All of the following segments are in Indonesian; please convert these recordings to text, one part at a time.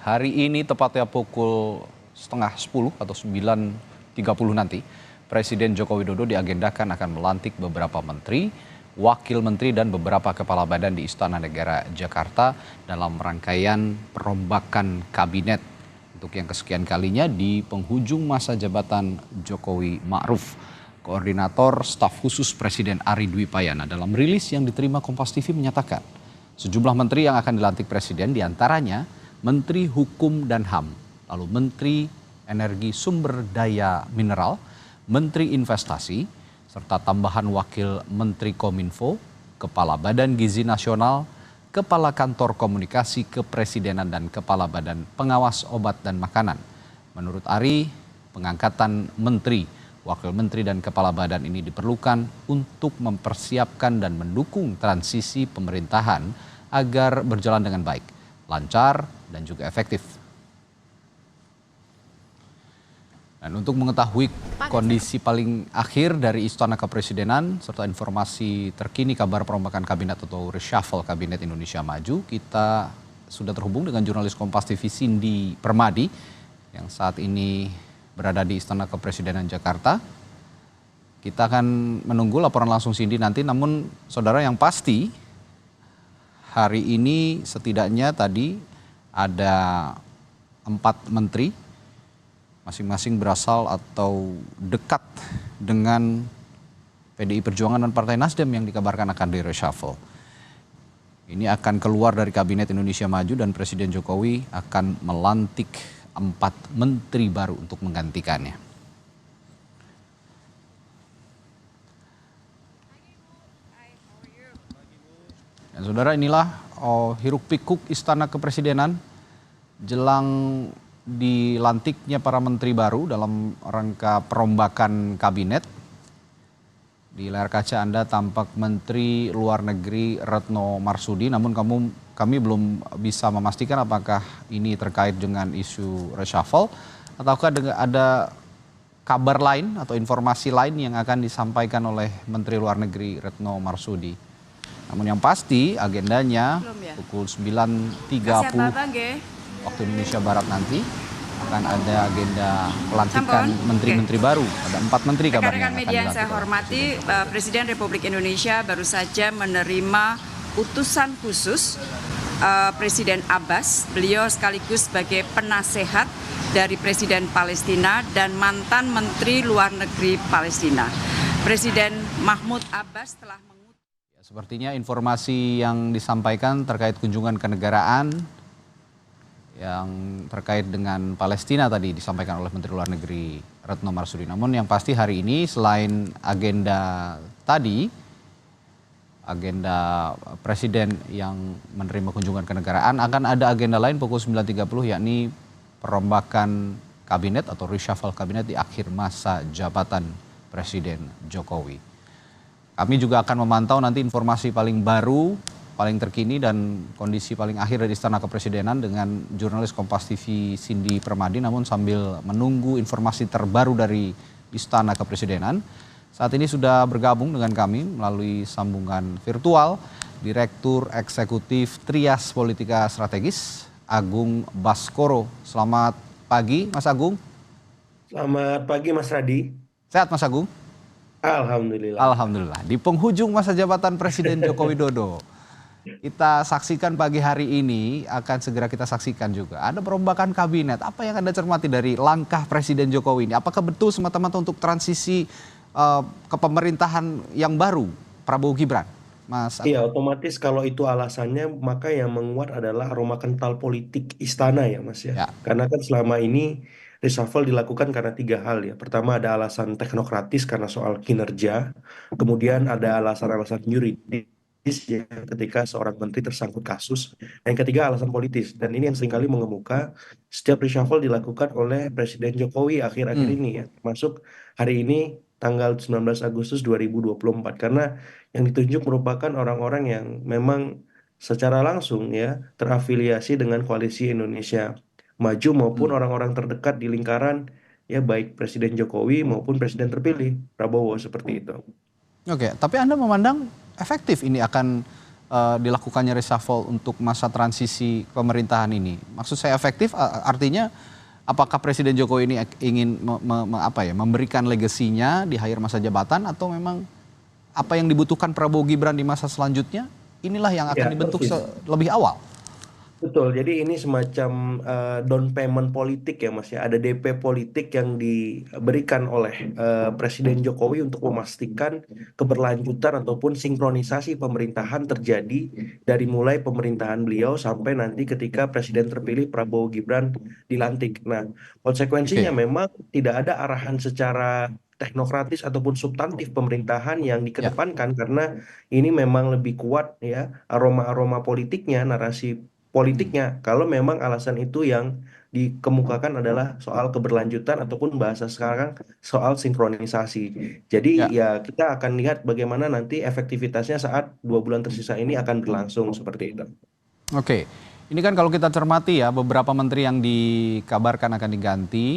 Hari ini tepatnya pukul setengah 10 atau 9.30 nanti, Presiden Joko Widodo diagendakan akan melantik beberapa menteri, wakil menteri dan beberapa kepala badan di Istana Negara Jakarta dalam rangkaian perombakan kabinet untuk yang kesekian kalinya di penghujung masa jabatan Jokowi Ma'ruf. Koordinator Staf Khusus Presiden Ari Dwi Payana dalam rilis yang diterima Kompas TV menyatakan sejumlah menteri yang akan dilantik Presiden diantaranya Menteri Hukum dan HAM, lalu Menteri Energi Sumber Daya Mineral, Menteri Investasi, serta tambahan Wakil Menteri Kominfo, Kepala Badan Gizi Nasional, Kepala Kantor Komunikasi Kepresidenan dan Kepala Badan Pengawas Obat dan Makanan. Menurut Ari, pengangkatan menteri, wakil menteri dan kepala badan ini diperlukan untuk mempersiapkan dan mendukung transisi pemerintahan agar berjalan dengan baik, lancar, dan juga efektif. Dan untuk mengetahui kondisi paling akhir dari Istana Kepresidenan serta informasi terkini kabar perombakan kabinet atau reshuffle Kabinet Indonesia Maju, kita sudah terhubung dengan jurnalis Kompas TV Cindy Permadi yang saat ini berada di Istana Kepresidenan Jakarta. Kita akan menunggu laporan langsung Cindy nanti, namun saudara yang pasti hari ini setidaknya tadi ada 4 menteri, masing-masing berasal atau dekat dengan PDI Perjuangan dan Partai Nasdem yang dikabarkan akan di-reshuffle. Ini akan keluar dari Kabinet Indonesia Maju dan Presiden Jokowi akan melantik 4 menteri baru untuk menggantikannya. Dan saudara, inilah hiruk pikuk Istana Kepresidenan jelang dilantiknya para menteri baru dalam rangka perombakan kabinet. Di layar kaca Anda tampak Menteri Luar Negeri Retno Marsudi, namun kami belum bisa memastikan apakah ini terkait dengan isu reshuffle ataukah ada kabar lain atau informasi lain yang akan disampaikan oleh Menteri Luar Negeri Retno Marsudi. Namun yang pasti agendanya pukul 9.30 waktu Indonesia Barat nanti akan ada agenda pelantikan menteri-menteri baru. Ada 4 menteri kabarnya. Rekan-rekan media yang saya hormati, Presiden Republik Indonesia baru saja menerima utusan khusus Presiden Abbas. Beliau sekaligus sebagai penasehat dari Presiden Palestina dan mantan Menteri Luar Negeri Palestina. Presiden Mahmud Abbas telah Sepertinya informasi yang disampaikan terkait kunjungan kenegaraan yang terkait dengan Palestina tadi disampaikan oleh Menteri Luar Negeri Retno Marsudi. Namun yang pasti hari ini selain agenda tadi, agenda Presiden yang menerima kunjungan kenegaraan, akan ada agenda lain pukul 9.30 yakni perombakan kabinet atau reshuffle kabinet di akhir masa jabatan Presiden Jokowi. Kami juga akan memantau nanti informasi paling baru, paling terkini dan kondisi paling akhir dari Istana Kepresidenan dengan jurnalis Kompas TV Cindy Permadi. Namun sambil menunggu informasi terbaru dari Istana Kepresidenan, saat ini sudah bergabung dengan kami melalui sambungan virtual Direktur Eksekutif Trias Politika Strategis, Agung Baskoro. Selamat pagi Mas Agung. Selamat pagi Mas Radi. Sehat Mas Agung? Alhamdulillah. Alhamdulillah. Di penghujung masa jabatan Presiden Joko Widodo, kita saksikan pagi hari ini, akan segera kita saksikan juga ada perombakan kabinet. Apa yang Anda cermati dari langkah Presiden Jokowi ini? Apakah betul semata-mata untuk transisi ke pemerintahan yang baru, Prabowo Gibran? Mas Iya, otomatis kalau itu alasannya, maka yang menguat adalah aroma kental politik istana ya Mas ya. Karena kan selama ini reshuffle dilakukan karena 3 hal ya. Pertama ada alasan teknokratis karena soal kinerja. Kemudian ada alasan-alasan yuridis ya ketika seorang menteri tersangkut kasus. Yang ketiga alasan politis. Dan ini yang seringkali mengemuka setiap reshuffle dilakukan oleh Presiden Jokowi akhir-akhir ini ya. Termasuk hari ini tanggal 19 Agustus 2024. Karena yang ditunjuk merupakan orang-orang yang memang secara langsung ya terafiliasi dengan Koalisi Indonesia Maju maupun orang-orang terdekat di lingkaran ya baik Presiden Jokowi maupun Presiden terpilih Prabowo seperti itu. Oke, tapi Anda memandang efektif ini akan dilakukannya reshuffle untuk masa transisi pemerintahan ini? Maksud saya efektif, artinya apakah Presiden Jokowi ini ingin memberikan legasinya di akhir masa jabatan, atau memang apa yang dibutuhkan Prabowo Gibran di masa selanjutnya inilah yang akan Ya, dibentuk persis. lebih awal? Betul, jadi ini semacam down payment politik ya Mas ya. Ada DP politik yang diberikan oleh Presiden Jokowi untuk memastikan keberlanjutan ataupun sinkronisasi pemerintahan terjadi dari mulai pemerintahan beliau sampai nanti ketika Presiden terpilih Prabowo Gibran dilantik. Nah, konsekuensinya Oke, memang tidak ada arahan secara teknokratis ataupun substantif pemerintahan yang ya, dikedepankan karena ini memang lebih kuat ya aroma-aroma politiknya, narasi politiknya kalau memang alasan itu yang dikemukakan adalah soal keberlanjutan ataupun bahasa sekarang soal sinkronisasi. Jadi ya. ya kita akan lihat bagaimana nanti efektivitasnya saat 2 bulan tersisa ini akan berlangsung seperti itu. Oke, ini kan kalau kita cermati ya, beberapa menteri yang dikabarkan akan diganti,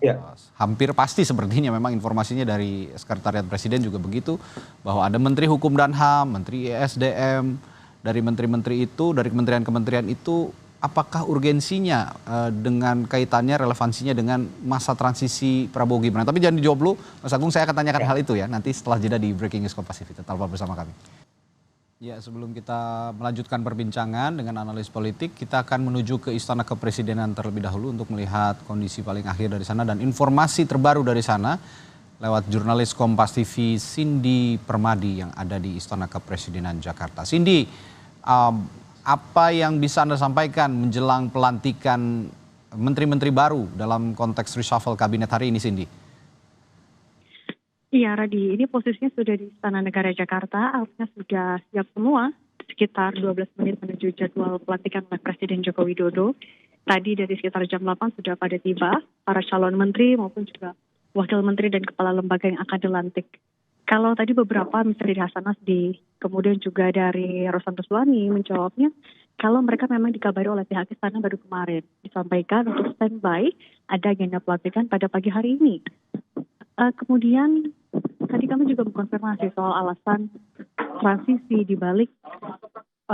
Ya, hampir pasti sepertinya memang informasinya dari Sekretariat Presiden juga begitu, bahwa ada Menteri Hukum dan HAM, Menteri ESDM, dari menteri-menteri itu, dari kementerian-kementerian itu, apakah urgensinya dengan kaitannya, relevansinya dengan masa transisi Prabowo Gibran? Tapi jangan dijawab dulu, Mas Agung, saya akan tanyakan ya. hal itu ya, nanti setelah jeda di Breaking News Kompas TV. Tetaplah bersama kami. Ya, sebelum kita melanjutkan perbincangan dengan analis politik, kita akan menuju ke Istana Kepresidenan terlebih dahulu untuk melihat kondisi paling akhir dari sana dan informasi terbaru dari sana lewat jurnalis Kompas TV Cindy Permadi yang ada di Istana Kepresidenan Jakarta. Cindy, apa yang bisa Anda sampaikan menjelang pelantikan menteri-menteri baru dalam konteks reshuffle kabinet hari ini, Cindy? Iya, Radi, ini posisinya sudah di Istana Negara Jakarta, artinya sudah siap semua, sekitar 12 menit menuju jadwal pelantikan oleh Presiden Joko Widodo. Tadi dari sekitar jam 8 sudah pada tiba, para calon menteri maupun juga wakil menteri dan kepala lembaga yang akan dilantik. Kalau tadi beberapa misalnya dari Hasan Nasdi, kemudian juga dari Rosanto Suwani menjawabnya, kalau mereka memang dikabari oleh pihak istana baru kemarin, disampaikan untuk standby ada agenda pelantikan pada pagi hari ini. Kemudian tadi kami juga mengkonfirmasi soal alasan transisi di balik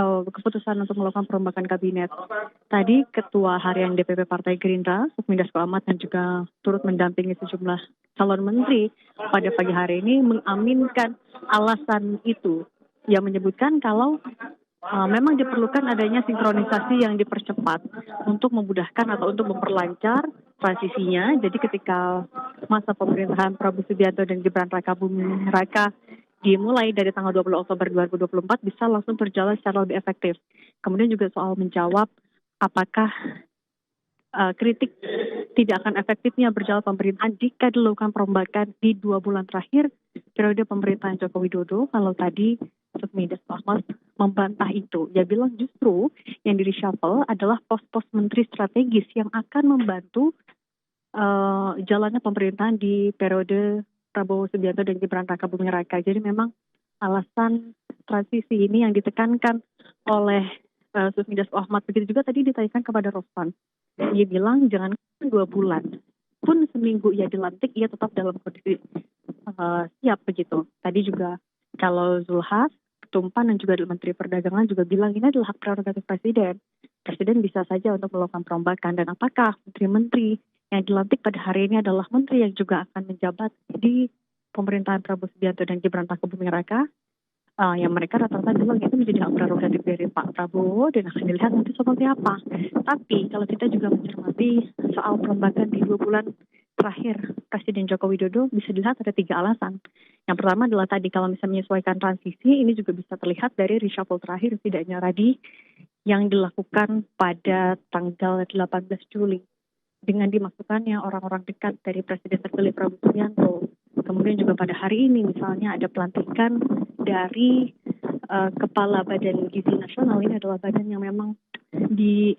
keputusan untuk melakukan perombakan kabinet. Tadi Ketua Harian DPP Partai Gerindra, Sufmi Dasko Ahmad, dan juga turut mendampingi sejumlah calon menteri pada pagi hari ini mengaminkan alasan itu, yang menyebutkan kalau memang diperlukan adanya sinkronisasi yang dipercepat untuk memudahkan atau untuk memperlancar transisinya. Jadi ketika masa pemerintahan Prabowo Subianto dan Gibran Raka Buming Raka dimulai dari tanggal 20 Oktober 2024 bisa langsung berjalan secara lebih efektif. Kemudian juga soal menjawab apakah kritik tidak akan efektifnya berjalan pemerintahan jika dilakukan perombakan di 2 bulan terakhir periode pemerintahan Joko Widodo. Kalau tadi Sufmi Dasko Ahmad membantah itu. Dia bilang justru yang di reshuffle adalah pos-pos menteri strategis yang akan membantu jalannya pemerintahan di periode Prabowo Subianto dan Gibran Raka Buming Raka. Jadi memang alasan transisi ini yang ditekankan oleh Sufmi Dasko Ahmad. Begitu juga tadi ditanyakan kepada Rosman. Dia bilang jangan 2 bulan. Pun seminggu ia dilantik, ia tetap dalam kondisi siap begitu. Tadi juga kalau Zulhas, Tumpan dan juga Menteri Perdagangan juga bilang ini adalah hak prerogatif Presiden. Presiden bisa saja untuk melakukan perombakan. Dan apakah menteri-menteri yang dilantik pada hari ini adalah menteri yang juga akan menjabat di pemerintahan Prabowo Subianto dan Gibran Raka Buming Raka? Yang mereka rata-rata bilang itu menjadi hak prerogatif dari Pak Prabowo dan akan dilihat nanti seperti apa. Tapi kalau kita juga mencermati soal perombakan di 2 bulan terakhir Presiden Joko Widodo, bisa dilihat ada 3 alasan. Yang pertama adalah tadi kalau misalnya menyesuaikan transisi, ini juga bisa terlihat dari reshuffle terakhir setidaknya Radi yang dilakukan pada tanggal 18 Juli. Dengan dimasukkannya orang-orang dekat dari Presiden terpilih Prabowo Subianto. Kemudian juga pada hari ini misalnya ada pelantikan dari Kepala Badan Gizi Nasional. Ini adalah badan yang memang dibentuk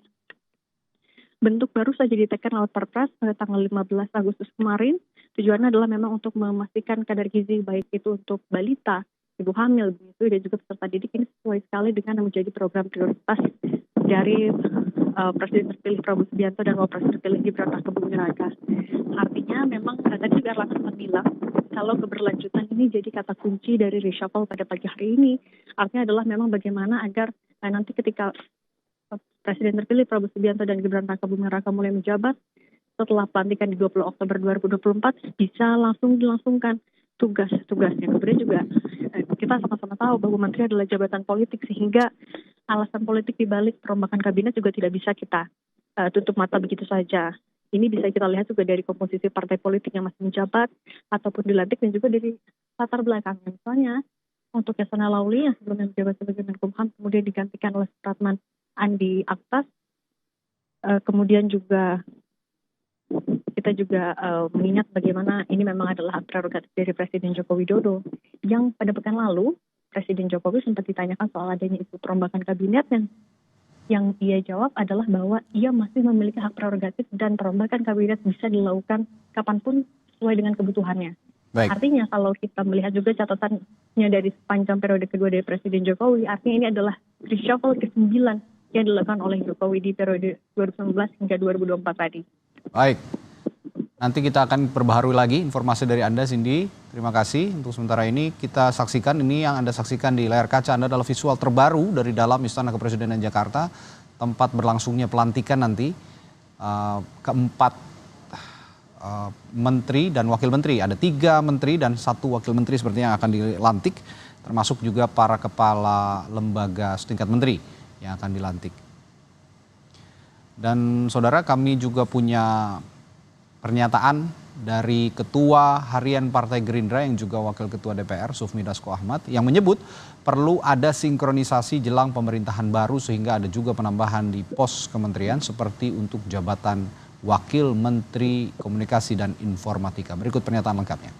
baru saja ditekan lewat Perpres pada tanggal 15 Agustus kemarin. Tujuannya adalah memang untuk memastikan kadar gizi baik itu untuk balita, ibu hamil, begitu, dan juga peserta didik. Ini sesuai sekali dengan yang menjadi program prioritas dari Presiden terpilih Prabowo Subianto dan Presiden terpilih Gibran Raka Buming Raka. Artinya memang tadi juga Erlangga bilang kalau keberlanjutan ini jadi kata kunci dari reshuffle pada pagi hari ini. Artinya adalah memang bagaimana agar nanti ketika Presiden terpilih Prabowo Subianto dan Gibran Rakabuming Raka mulai menjabat setelah pelantikan di 20 Oktober 2024 bisa langsung dilangsungkan tugas-tugasnya. Kemudian juga kita sama-sama tahu bahwa menteri adalah jabatan politik sehingga alasan politik di balik perombakan kabinet juga tidak bisa kita tutup mata begitu saja. Ini bisa kita lihat juga dari komposisi partai politik yang masih menjabat ataupun dilantik dan juga dari latar belakang. Misalnya untuk Yasona Lauli yang sebelumnya menjabat sebagai Menkumham kemudian digantikan oleh Supratman Andi Aktas. Kemudian juga kita juga mengingat bagaimana ini memang adalah hak prerogatif dari Presiden Joko Widodo yang pada pekan lalu Presiden Jokowi sempat ditanyakan soal adanya isu perombakan kabinet dan yang ia jawab adalah bahwa ia masih memiliki hak prerogatif dan perombakan kabinet bisa dilakukan kapanpun sesuai dengan kebutuhannya. Baik. Artinya kalau kita melihat juga catatannya dari sepanjang periode kedua dari Presiden Jokowi, artinya ini adalah reshuffle ke-9 yang dilakukan oleh Jokowi di periode 2019 hingga 2024 tadi. Baik, nanti kita akan perbaharui lagi informasi dari Anda, Cindy. Terima kasih. Untuk sementara ini kita saksikan, ini yang Anda saksikan di layar kaca Anda adalah visual terbaru dari dalam Istana Kepresidenan Jakarta, tempat berlangsungnya pelantikan nanti keempat menteri dan wakil menteri. Ada 3 menteri dan 1 wakil menteri sepertinya yang akan dilantik, termasuk juga para kepala lembaga setingkat menteri yang akan dilantik. Dan saudara, kami juga punya pernyataan dari Ketua Harian Partai Gerindra yang juga Wakil Ketua DPR Sufmi Dasko Ahmad yang menyebut perlu ada sinkronisasi jelang pemerintahan baru sehingga ada juga penambahan di pos kementerian seperti untuk jabatan Wakil Menteri Komunikasi dan Informatika. Berikut pernyataan lengkapnya.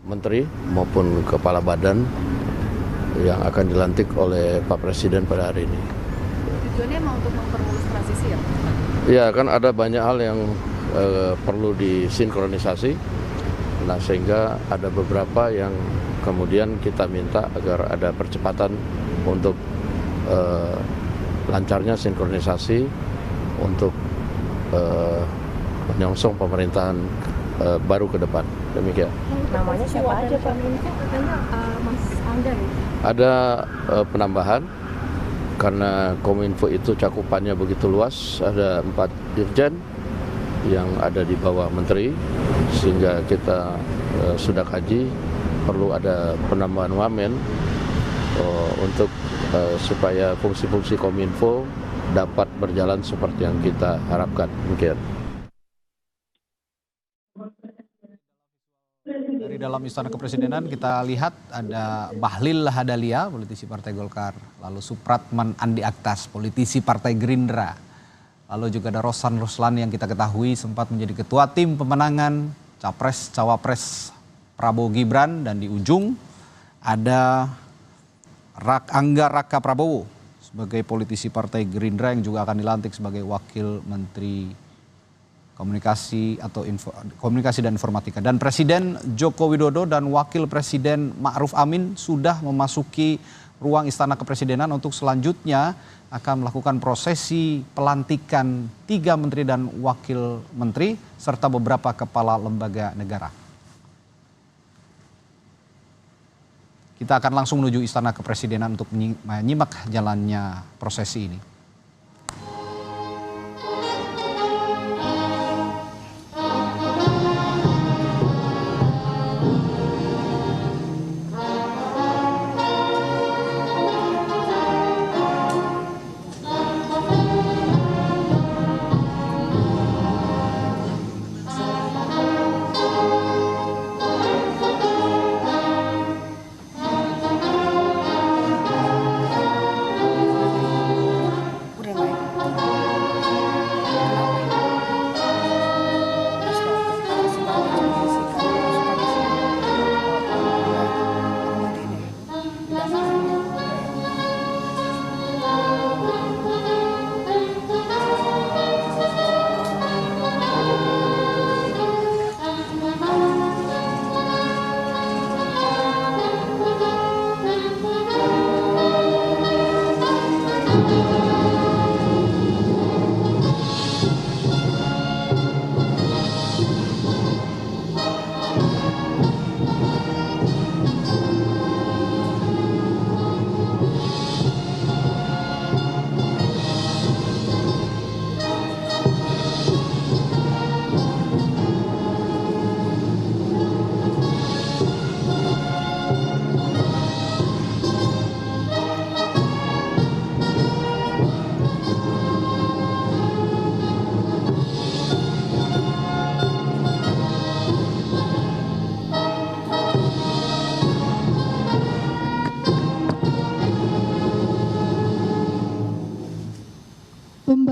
Menteri maupun kepala badan yang akan dilantik oleh Pak Presiden pada hari ini. Tujuannya mau untuk mempermulus transisi ya? Ya, kan ada banyak hal yang perlu disinkronisasi. Nah, sehingga ada beberapa yang kemudian kita minta agar ada percepatan untuk lancarnya sinkronisasi untuk menyongsong pemerintahan baru ke depan. Demikian. Namanya siapa aja Pak? Katanya Mas Angga ya? Ada penambahan karena Kominfo itu cakupannya begitu luas, ada 4 dirjen yang ada di bawah menteri, sehingga kita sudah kaji perlu ada penambahan wamen untuk supaya fungsi-fungsi Kominfo dapat berjalan seperti yang kita harapkan. Mungkin. Dari dalam Istana Kepresidenan kita lihat ada Bahlil Lahadalia, politisi Partai Golkar, lalu Supratman Andi Aktas, politisi Partai Gerindra. Lalu juga ada Rosan Ruslan yang kita ketahui sempat menjadi ketua tim pemenangan Capres-Cawapres Prabowo Gibran, dan di ujung ada Angga Raka Prabowo sebagai politisi Partai Gerindra yang juga akan dilantik sebagai Wakil Menteri Komunikasi dan Informatika. Dan Presiden Joko Widodo dan Wakil Presiden Ma'ruf Amin sudah memasuki ruang Istana Kepresidenan untuk selanjutnya akan melakukan prosesi pelantikan 3 menteri dan wakil menteri serta beberapa kepala lembaga negara. Kita akan langsung menuju Istana Kepresidenan untuk menyimak jalannya prosesi ini.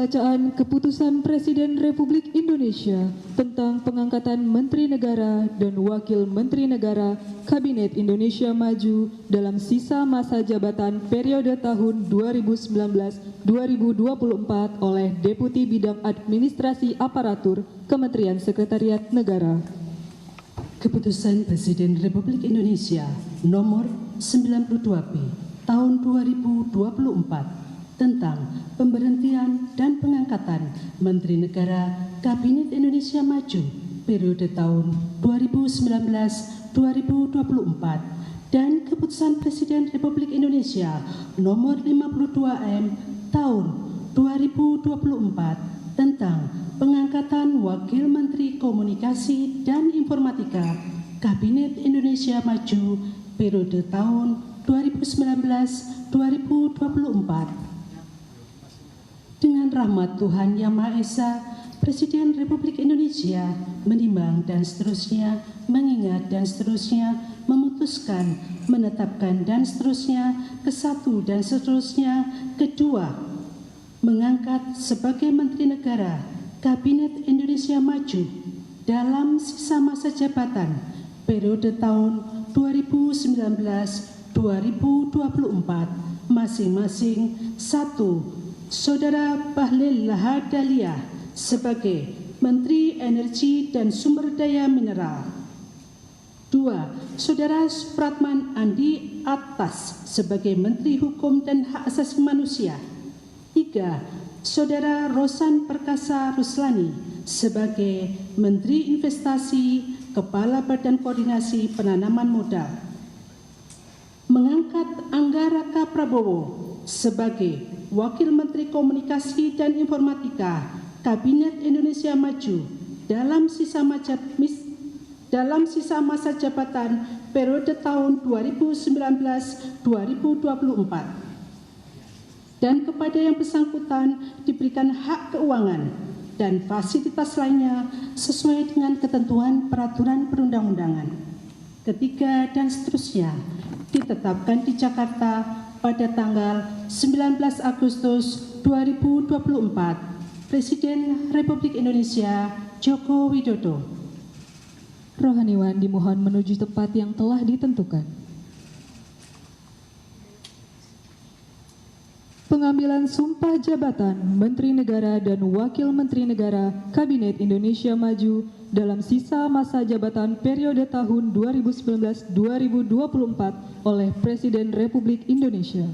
Pembacaan Keputusan Presiden Republik Indonesia tentang pengangkatan Menteri Negara dan Wakil Menteri Negara Kabinet Indonesia Maju dalam sisa masa jabatan periode tahun 2019-2024 oleh Deputi Bidang Administrasi Aparatur Kementerian Sekretariat Negara. Keputusan Presiden Republik Indonesia nomor 92P tahun 2024 tentang pemberhentian dan pengangkatan Menteri Negara Kabinet Indonesia Maju periode tahun 2019-2024 dan Keputusan Presiden Republik Indonesia nomor 52M tahun 2024 tentang pengangkatan Wakil Menteri Komunikasi dan Informatika Kabinet Indonesia Maju periode tahun 2019-2024. Dengan rahmat Tuhan Yang Maha Esa, Presiden Republik Indonesia menimbang dan seterusnya, mengingat dan seterusnya, memutuskan, menetapkan dan seterusnya, kesatu dan seterusnya, kedua, mengangkat sebagai Menteri Negara Kabinet Indonesia Maju dalam sisa masa jabatan periode tahun 2019-2024 masing-masing. 1. Saudara Bahlil Lahadalia sebagai Menteri Energi dan Sumber Daya Mineral. 2. Saudara Supratman Andi Atas sebagai Menteri Hukum dan Hak Asasi Manusia. 3. Saudara Rosan Perkasa Ruslani sebagai Menteri Investasi, Kepala Badan Koordinasi Penanaman Modal. Mengangkat Anggaraka Prabowo sebagai Wakil Menteri Komunikasi dan Informatika Kabinet Indonesia Maju dalam sisa masa jabatan periode tahun 2019-2024. Dan kepada yang bersangkutan diberikan hak keuangan dan fasilitas lainnya sesuai dengan ketentuan peraturan perundang-undangan. Ketiga dan seterusnya ditetapkan di Jakarta pada tanggal 19 Agustus 2024. Presiden Republik Indonesia Joko Widodo. Rohaniwan dimohon menuju tempat yang telah ditentukan. Pengambilan sumpah jabatan Menteri Negara dan Wakil Menteri Negara Kabinet Indonesia Maju dalam sisa masa jabatan periode tahun 2019-2024 oleh Presiden Republik Indonesia.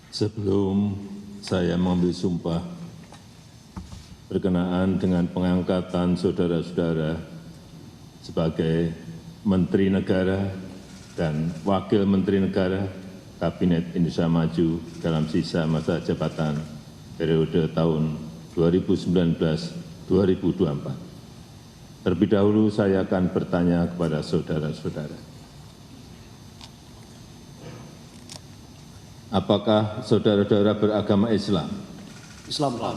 Sebelum saya mengambil sumpah berkenaan dengan pengangkatan saudara-saudara sebagai Menteri Negara dan Wakil Menteri Negara Kabinet Indonesia Maju dalam sisa masa jabatan periode tahun 2019-2024. Terlebih dahulu saya akan bertanya kepada saudara-saudara. Apakah saudara-saudara beragama Islam? Islam.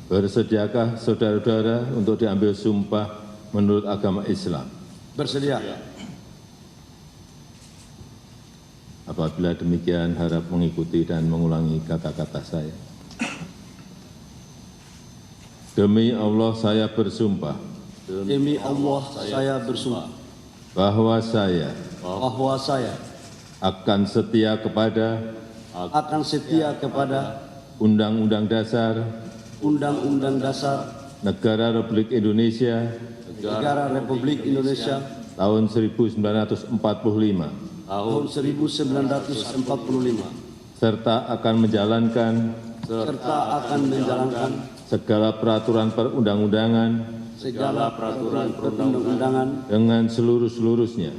Bersediakah saudara-saudara untuk diambil sumpah menurut agama Islam? Bersedia. Apabila demikian, harap mengikuti dan mengulangi kata-kata saya. Demi Allah saya bersumpah. Demi Allah saya bersumpah. Bahwa saya akan setia kepada Undang-Undang Dasar Negara Republik Indonesia tahun 1945 serta akan menjalankan segala peraturan perundang-undangan dengan seluruh-seluruhnya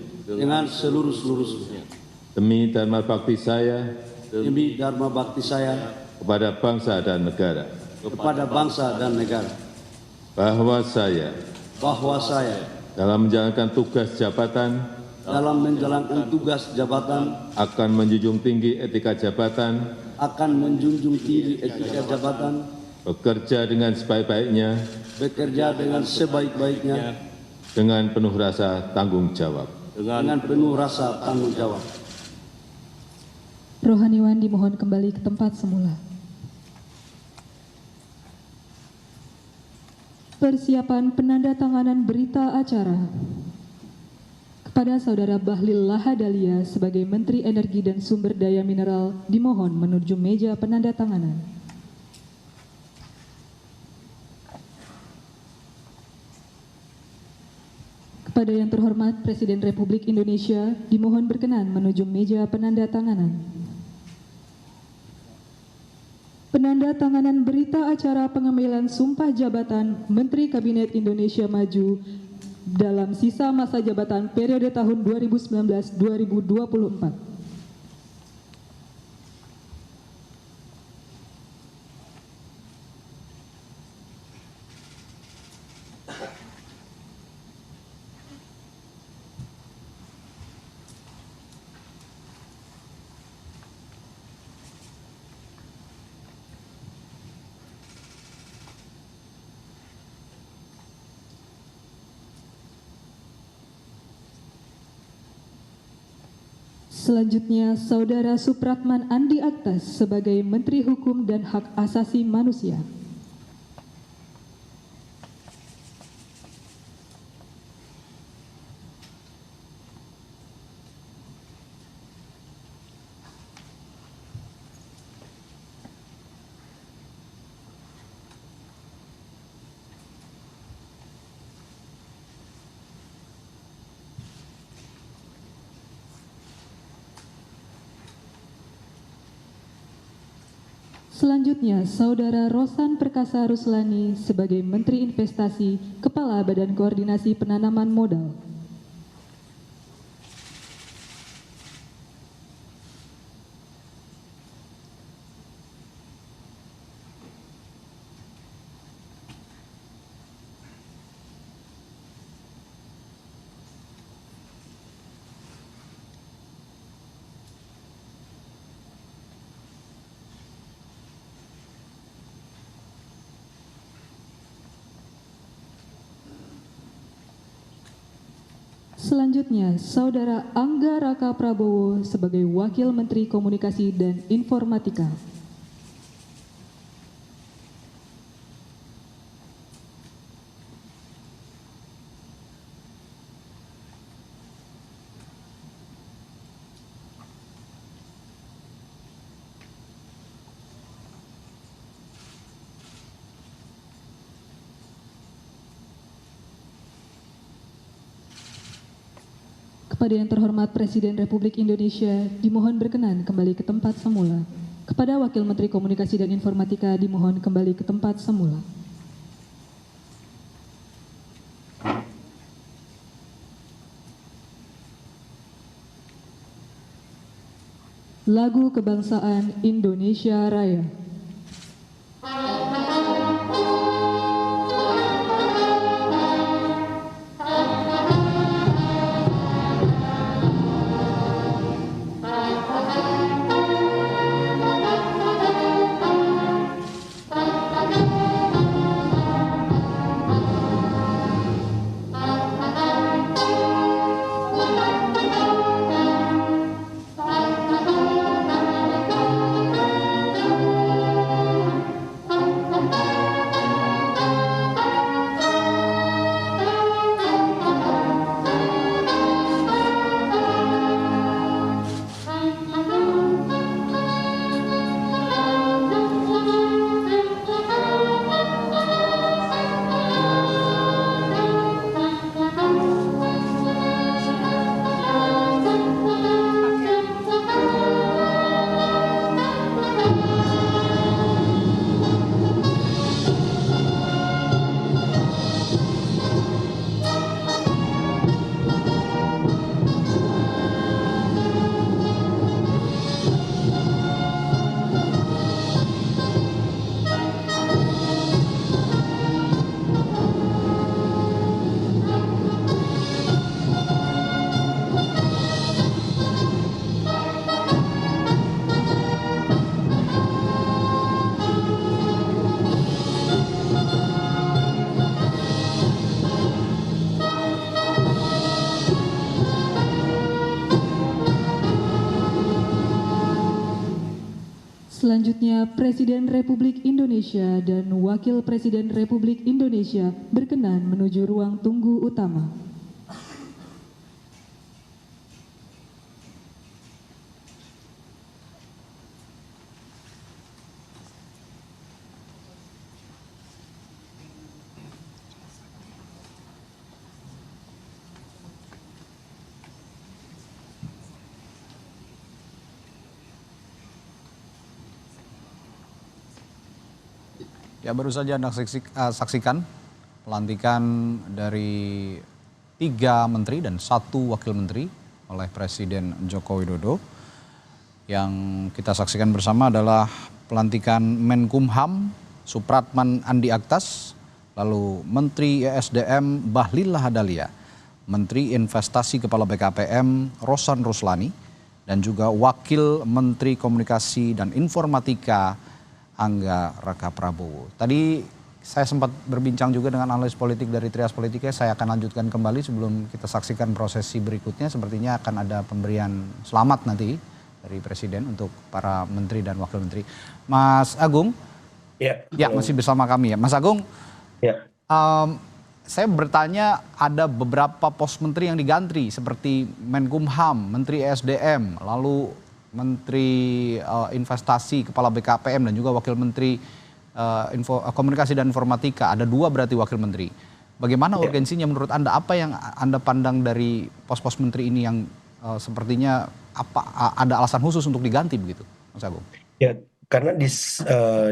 demi dharma bakti saya kepada bangsa dan negara. Bahwa saya dalam menjalankan tugas jabatan akan menjunjung tinggi etika jabatan bekerja dengan sebaik-baiknya, bekerja dengan sebaik-baiknya, dengan penuh rasa tanggung jawab. dengan penuh rasa tanggung jawab. Rohaniwan dimohon kembali ke tempat semula. Persiapan penandatanganan berita acara. Kepada Saudara Bahlil Lahadalia sebagai Menteri Energi dan Sumber Daya Mineral dimohon menuju meja penandatanganan. Kepada yang terhormat Presiden Republik Indonesia dimohon berkenan menuju meja penandatanganan. Penandatanganan berita acara pengambilan sumpah jabatan Menteri Kabinet Indonesia Maju dalam sisa masa jabatan periode tahun 2019-2024. Selanjutnya, Saudara Supratman Andi Aktas sebagai Menteri Hukum dan Hak Asasi Manusia. Selanjutnya, Saudara Rosan Perkasa Ruslani sebagai Menteri Investasi, Kepala Badan Koordinasi Penanaman Modal. Selanjutnya, Saudara Angga Raka Prabowo sebagai Wakil Menteri Komunikasi dan Informatika. Kepada yang terhormat Presiden Republik Indonesia, dimohon berkenan kembali ke tempat semula. Kepada Wakil Menteri Komunikasi dan Informatika, dimohon kembali ke tempat semula. Lagu Kebangsaan Indonesia Raya. Selanjutnya, Presiden Republik Indonesia dan Wakil Presiden Republik Indonesia berkenan menuju ruang tunggu utama. Ya, baru saja Anda saksikan pelantikan dari 3 menteri dan 1 wakil menteri oleh Presiden Joko Widodo. Yang kita saksikan bersama adalah pelantikan Menkumham Supratman Andi Aktas, lalu Menteri ESDM Bahlil Lahadalia, Menteri Investasi Kepala BKPM Rosan Ruslani, dan juga Wakil Menteri Komunikasi dan Informatika Angga Raka Prabowo. Tadi saya sempat berbincang juga dengan analis politik dari Trias Politiknya. Saya akan lanjutkan kembali sebelum kita saksikan prosesi berikutnya. Sepertinya akan ada pemberian selamat nanti dari Presiden untuk para menteri dan wakil menteri. Mas Agung, ya masih bersama kami ya. Mas Agung, saya bertanya, ada beberapa pos menteri yang diganti seperti Menkumham, Menteri ESDM, lalu Menteri Investasi, Kepala BKPM, dan juga Wakil Menteri Komunikasi dan Informatika. Ada 2 berarti wakil menteri. Bagaimana urgensinya menurut Anda? Apa yang Anda pandang dari pos-pos menteri ini yang sepertinya ada alasan khusus untuk diganti begitu, Mas Agung? Ya, karena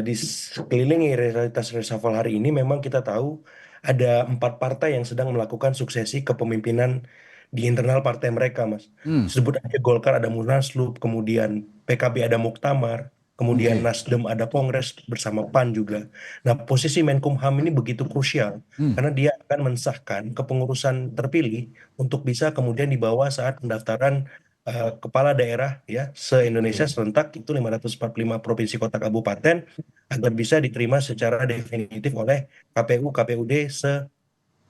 di sekeliling realitas reshuffle hari ini memang kita tahu ada 4 partai yang sedang melakukan suksesi kepemimpinan di internal partai mereka, Mas. Sebut aja Golkar ada Munaslup, kemudian PKB ada Muktamar, kemudian Nasdem ada Kongres bersama PAN juga. Nah, posisi Menkumham ini begitu krusial karena dia akan mensahkan kepengurusan terpilih untuk bisa kemudian dibawa saat pendaftaran kepala daerah ya se-Indonesia serentak itu 545 provinsi kota kabupaten agar bisa diterima secara definitif oleh KPU KPUD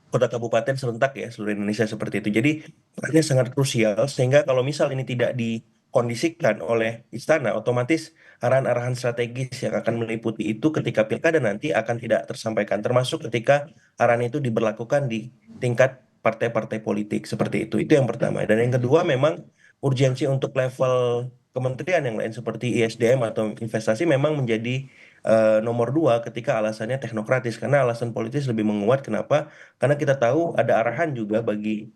kota kabupaten serentak ya seluruh Indonesia seperti itu. Jadi perannya sangat krusial sehingga kalau misal ini tidak dikondisikan oleh istana, otomatis arahan-arahan strategis yang akan meliputi itu ketika pilkada nanti akan tidak tersampaikan, termasuk ketika arahan itu diberlakukan di tingkat partai-partai politik seperti itu. Itu yang pertama. Dan yang kedua memang urgensi untuk level kementerian yang lain seperti ISDM atau investasi memang menjadi nomor 2 ketika alasannya teknokratis, karena alasan politis lebih menguat. Kenapa? Karena kita tahu ada arahan juga bagi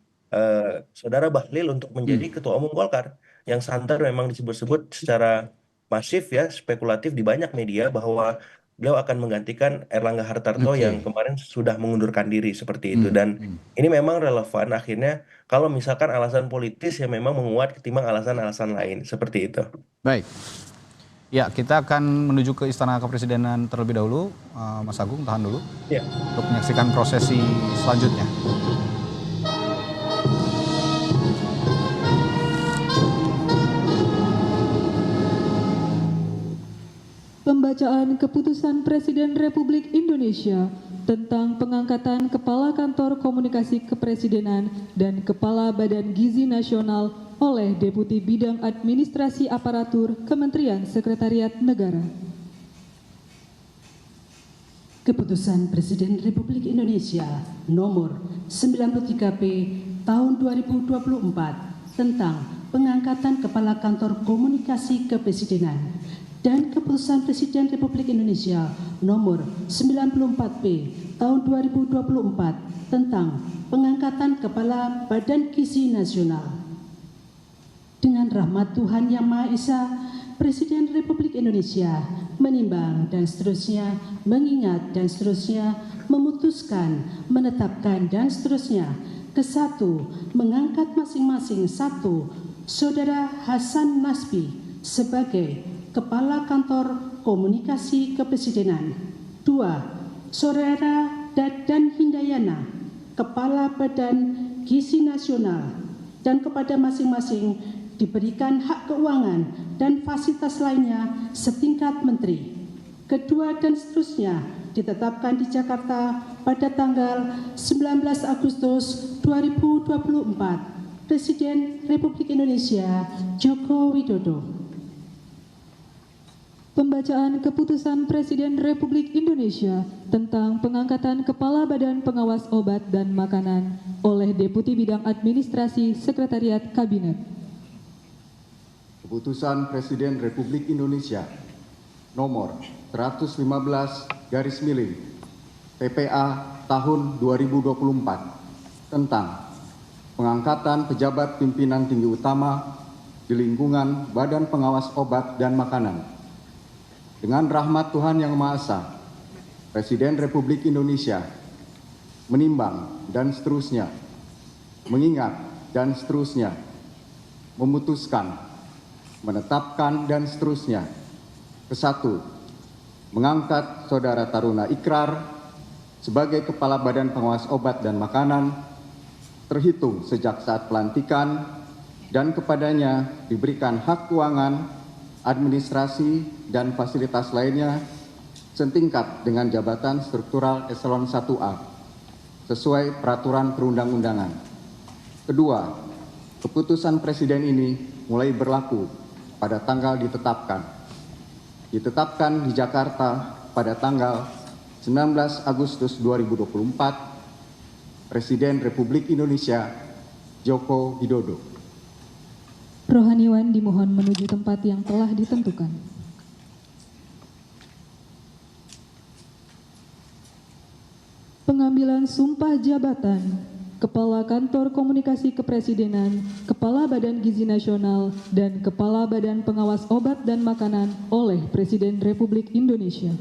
saudara Bahlil untuk menjadi ketua umum Golkar yang santer memang disebut-sebut secara masif ya, spekulatif di banyak media bahwa beliau akan menggantikan Erlangga Hartarto yang kemarin sudah mengundurkan diri seperti itu. Dan ini memang relevan akhirnya kalau misalkan alasan politis yang memang menguat ketimbang alasan-alasan lain seperti itu. Baik. Ya, kita akan menuju ke Istana Kepresidenan terlebih dahulu. Mas Agung, tahan dulu untuk menyaksikan prosesi selanjutnya. Pembacaan Keputusan Presiden Republik Indonesia tentang pengangkatan Kepala Kantor Komunikasi Kepresidenan dan Kepala Badan Gizi Nasional oleh Deputi Bidang Administrasi Aparatur Kementerian Sekretariat Negara. Keputusan Presiden Republik Indonesia nomor 93P tahun 2024 tentang pengangkatan Kepala Kantor Komunikasi Kepresidenan dan Keputusan Presiden Republik Indonesia nomor 94P tahun 2024 tentang pengangkatan Kepala Badan Gizi Nasional. Dengan rahmat Tuhan Yang Maha Esa, Presiden Republik Indonesia menimbang dan seterusnya, mengingat dan seterusnya, memutuskan, menetapkan dan seterusnya. Kesatu, mengangkat masing-masing 1 Saudara Hasan Nasbi sebagai Kepala Kantor Komunikasi Kepresidenan. 2 Saudara Dadan Hindayana, Kepala Badan Gizi Nasional, dan kepada masing-masing diberikan hak keuangan dan fasilitas lainnya setingkat menteri. Kedua dan seterusnya ditetapkan di Jakarta pada tanggal 19 Agustus 2024. Presiden Republik Indonesia Joko Widodo. Pembacaan Keputusan Presiden Republik Indonesia tentang pengangkatan Kepala Badan Pengawas Obat dan Makanan oleh Deputi Bidang Administrasi Sekretariat Kabinet. Keputusan Presiden Republik Indonesia nomor 115/PPA tahun 2024 tentang pengangkatan pejabat pimpinan tinggi utama di lingkungan Badan Pengawas Obat dan Makanan. Dengan rahmat Tuhan Yang Maha Esa, Presiden Republik Indonesia menimbang dan seterusnya, mengingat dan seterusnya, memutuskan, menetapkan dan seterusnya. Kesatu, mengangkat Saudara Taruna Ikrar sebagai Kepala Badan Pengawas Obat dan Makanan terhitung sejak saat pelantikan dan kepadanya diberikan hak keuangan, administrasi, dan fasilitas lainnya setingkat dengan jabatan struktural eselon 1A sesuai peraturan perundang-undangan. Kedua, keputusan Presiden ini mulai berlaku pada tanggal ditetapkan di Jakarta pada tanggal 19 Agustus 2024, Presiden Republik Indonesia Joko Widodo. Rohaniwan dimohon menuju tempat yang telah ditentukan. Pengambilan sumpah jabatan Kepala Kantor Komunikasi Kepresidenan, Kepala Badan Gizi Nasional, dan Kepala Badan Pengawas Obat dan Makanan oleh Presiden Republik Indonesia.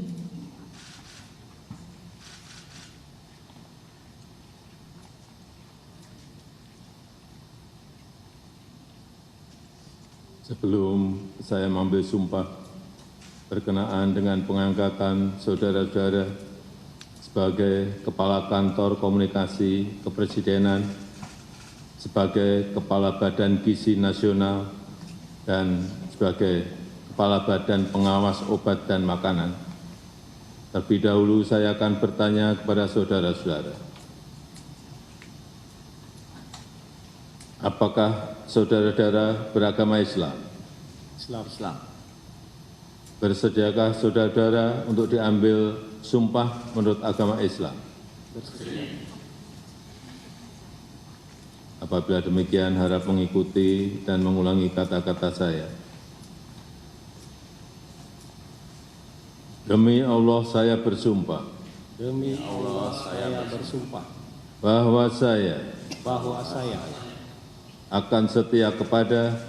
Sebelum saya mengambil sumpah berkenaan dengan pengangkatan saudara-saudara sebagai Kepala Kantor Komunikasi Kepresidenan, sebagai Kepala Badan Gizi Nasional, dan sebagai Kepala Badan Pengawas Obat dan Makanan. Terlebih dahulu saya akan bertanya kepada saudara-saudara, apakah saudara-saudara beragama Islam? Islam. Bersediakah saudara-saudara untuk diambil sumpah menurut agama Islam? Bersedia. Apabila demikian, harap mengikuti dan mengulangi kata-kata saya. Demi Allah saya bersumpah. Demi Allah saya bersumpah. Bahwa saya akan setia kepada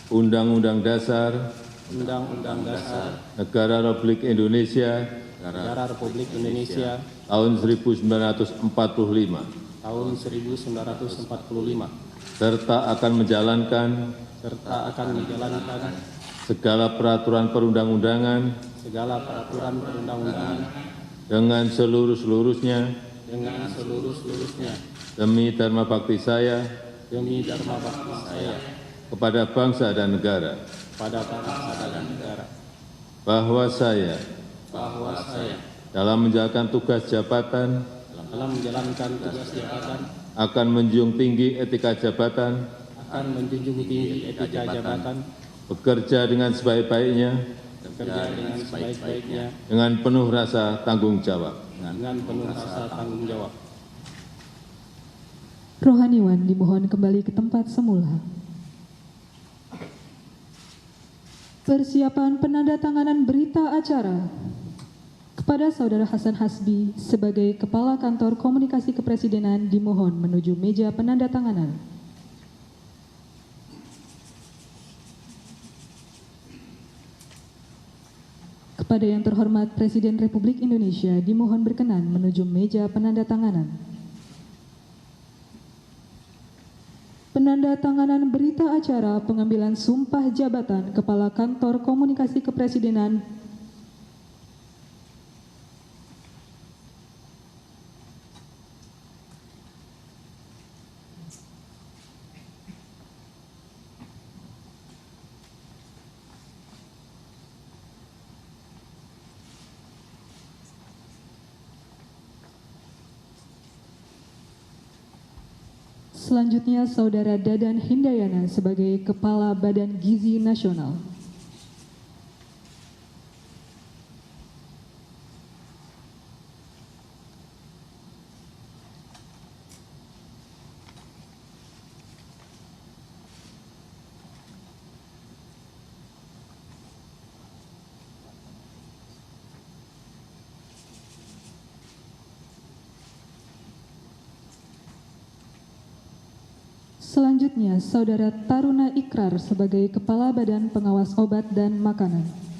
Undang-Undang Dasar Negara Republik Indonesia tahun 1945 serta akan menjalankan segala peraturan perundang-undangan dengan seluruh-seluruhnya demi dharma bakti saya kepada bangsa dan negara, bahwa saya dalam menjalankan tugas jabatan akan menjunjung tinggi etika jabatan, bekerja dengan sebaik-baiknya, dengan penuh rasa tanggung jawab. Rohaniwan dimohon kembali ke tempat semula. Persiapan penandatanganan berita acara kepada Saudara Hasan Hasbi sebagai Kepala Kantor Komunikasi Kepresidenan dimohon menuju meja penandatanganan. Kepada yang terhormat Presiden Republik Indonesia dimohon berkenan menuju meja penandatanganan. Penandatanganan berita acara pengambilan sumpah jabatan Kepala Kantor Komunikasi Kepresidenan Selanjutnya, Saudara Dadan Hindayana sebagai Kepala Badan Gizi Nasional. Selanjutnya, Saudara Taruna Ikrar sebagai Kepala Badan Pengawas Obat dan Makanan.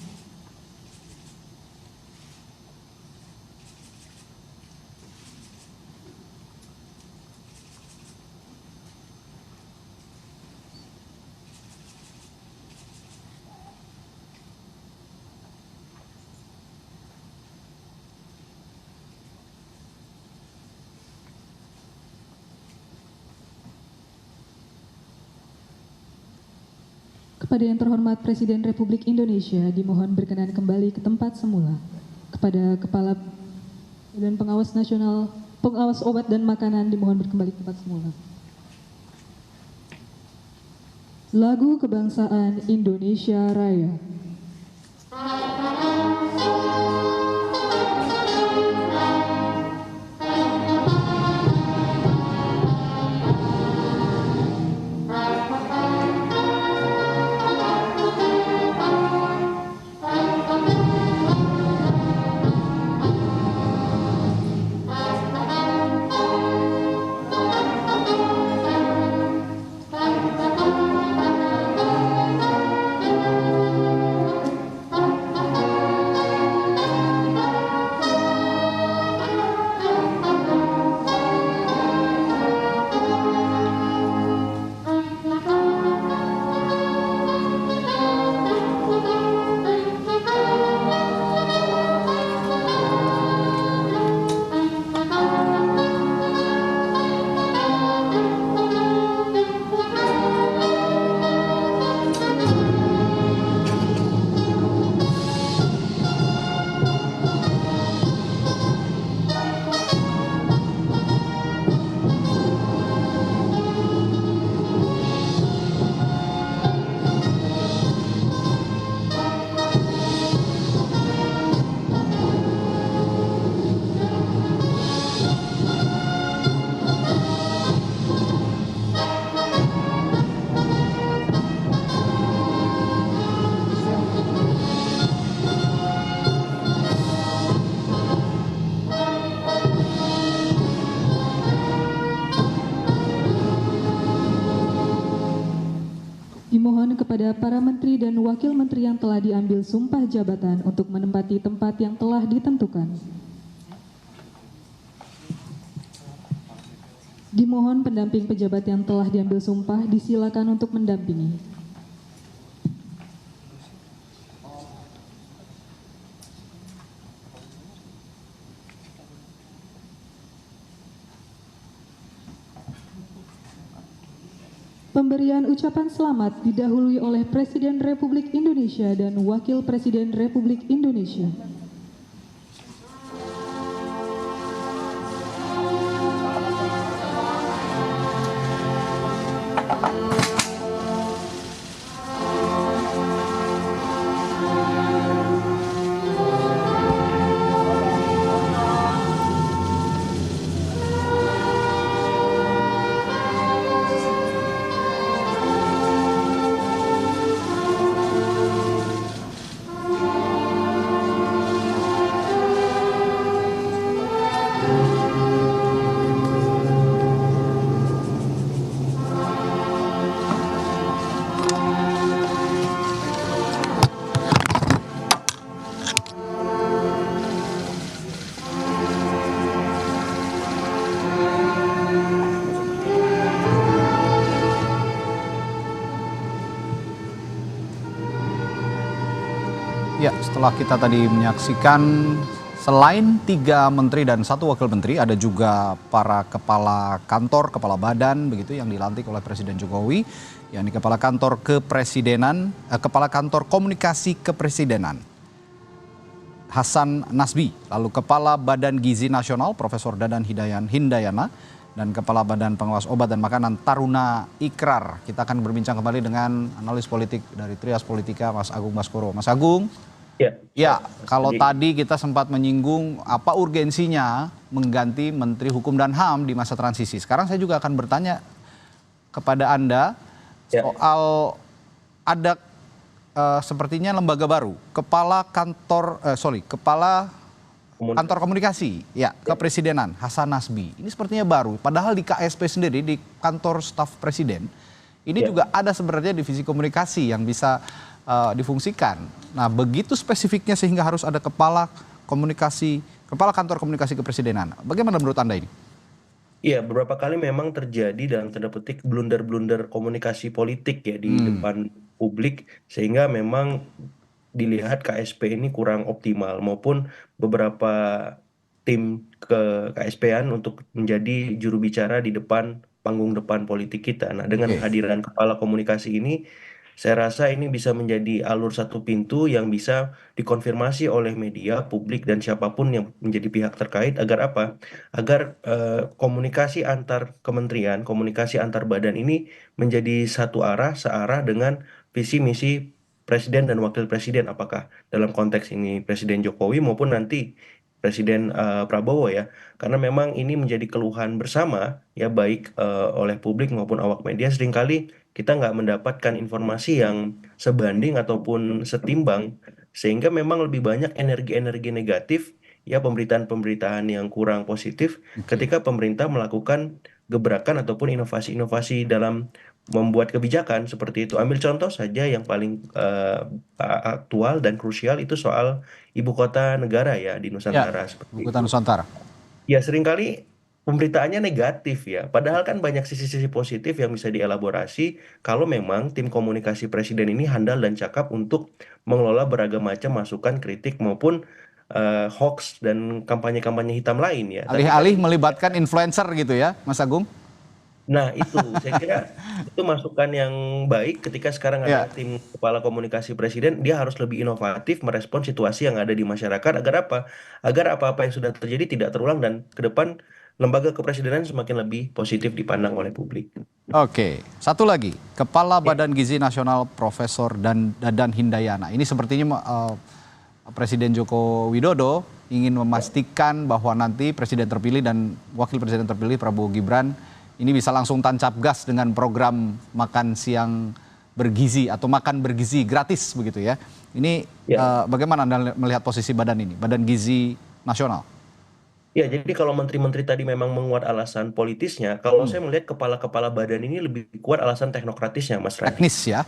Kepada yang terhormat Presiden Republik Indonesia, dimohon berkenan kembali ke tempat semula. Kepada Kepala Badan Pengawas Nasional, Pengawas Obat dan Makanan, dimohon berkembali ke tempat semula. Lagu Kebangsaan Indonesia Raya. Dimohon kepada para menteri dan wakil menteri yang telah diambil sumpah jabatan untuk menempati tempat yang telah ditentukan. Dimohon pendamping pejabat yang telah diambil sumpah disilakan untuk mendampingi. Pemberian ucapan selamat didahului oleh Presiden Republik Indonesia dan Wakil Presiden Republik Indonesia. Ya, setelah kita tadi menyaksikan selain 3 menteri dan 1 wakil menteri, ada juga para kepala kantor, kepala badan begitu yang dilantik oleh Presiden Jokowi, yakni kepala kantor kepresidenan, kepala kantor komunikasi kepresidenan Hasan Nasbi, lalu kepala Badan Gizi Nasional Profesor Dadan Hindayana, dan kepala Badan Pengawas Obat dan Makanan Taruna Ikrar. Kita akan berbincang kembali dengan analis politik dari Trias Politika, Mas Agung Baskoro. Mas Agung. Ya, kalau tadi kita sempat menyinggung apa urgensinya mengganti Menteri Hukum dan HAM di masa transisi. Sekarang saya juga akan bertanya kepada Anda soal ada sepertinya lembaga baru, kepala kantor komunikasi ya kepresidenan Hasan Nasbi. Ini sepertinya baru. Padahal di KSP sendiri, di kantor staf presiden, ini juga ada sebenarnya divisi komunikasi yang bisa difungsikan. Nah, begitu spesifiknya sehingga harus ada kepala kantor komunikasi kepresidenan. Bagaimana menurut Anda ini? Iya, beberapa kali memang terjadi dalam tanda petik blunder-blunder komunikasi politik ya di depan publik, sehingga memang dilihat KSP ini kurang optimal maupun beberapa tim ke KSP-an untuk menjadi juru bicara di depan panggung depan politik kita. Nah, dengan kehadiran kepala komunikasi ini, saya rasa ini bisa menjadi alur satu pintu yang bisa dikonfirmasi oleh media, publik, dan siapapun yang menjadi pihak terkait agar apa? Agar komunikasi antar kementerian, komunikasi antar badan ini menjadi satu arah, searah dengan visi misi presiden dan wakil presiden. Apakah dalam konteks ini Presiden Jokowi maupun nanti Presiden Prabowo ya, karena memang ini menjadi keluhan bersama ya, baik oleh publik maupun awak media. Seringkali kita nggak mendapatkan informasi yang sebanding ataupun setimbang, sehingga memang lebih banyak energi-energi negatif ya, pemberitaan-pemberitaan yang kurang positif ketika pemerintah melakukan gebrakan ataupun inovasi-inovasi dalam membuat kebijakan seperti itu. Ambil contoh saja yang paling aktual dan krusial itu soal ibu kota negara ya di Nusantara. Ibu kota Nusantara. Ya, seringkali pemberitaannya negatif ya. Padahal kan banyak sisi-sisi positif yang bisa dielaborasi kalau memang tim komunikasi presiden ini handal dan cakap untuk mengelola beragam macam masukan, kritik maupun hoax dan kampanye-kampanye hitam lain ya. Alih-alih melibatkan influencer gitu ya, Mas Agung? Nah, itu saya kira itu masukan yang baik ketika sekarang ada tim kepala komunikasi presiden, dia harus lebih inovatif merespon situasi yang ada di masyarakat agar apa? Agar apa-apa yang sudah terjadi tidak terulang dan ke depan lembaga kepresidenan semakin lebih positif dipandang oleh publik. Oke, satu lagi, Kepala Badan Gizi Nasional Profesor Dadan Hindayana. Ini sepertinya Presiden Joko Widodo ingin memastikan bahwa nanti presiden terpilih dan wakil presiden terpilih Prabowo Gibran ini bisa langsung tancap gas dengan program makan siang bergizi atau makan bergizi gratis begitu ya. Ini bagaimana Anda melihat posisi badan ini, Badan Gizi Nasional? Ya, jadi kalau menteri-menteri tadi memang menguat alasan politisnya, kalau saya melihat kepala-kepala badan ini lebih kuat alasan teknokratisnya, Mas Radhi. Teknis ya?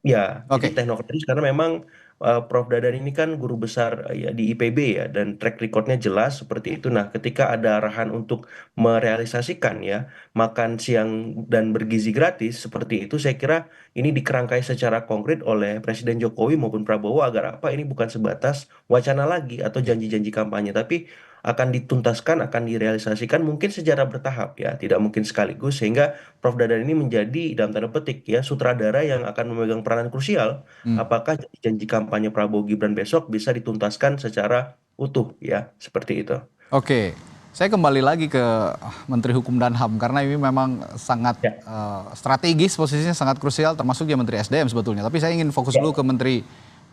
Ya, jadi teknokratis karena memang Prof. Dadan ini kan guru besar ya di IPB ya, dan track recordnya jelas seperti itu. Nah, ketika ada arahan untuk merealisasikan ya makan siang dan bergizi gratis seperti itu, saya kira ini dikerangkai secara konkret oleh Presiden Jokowi maupun Prabowo agar apa? Ini bukan sebatas wacana lagi atau janji-janji kampanye, tapi akan dituntaskan, akan direalisasikan mungkin secara bertahap ya, tidak mungkin sekaligus, sehingga Prof. Dadan ini menjadi dalam tanda petik ya sutradara yang akan memegang peranan krusial. Apakah janji kampanye Prabowo Gibran besok bisa dituntaskan secara utuh ya, seperti itu. Oke, saya kembali lagi ke Menteri Hukum dan HAM karena ini memang sangat strategis, posisinya sangat krusial, termasuk ya Menteri SDM sebetulnya. Tapi saya ingin fokus dulu ke Menteri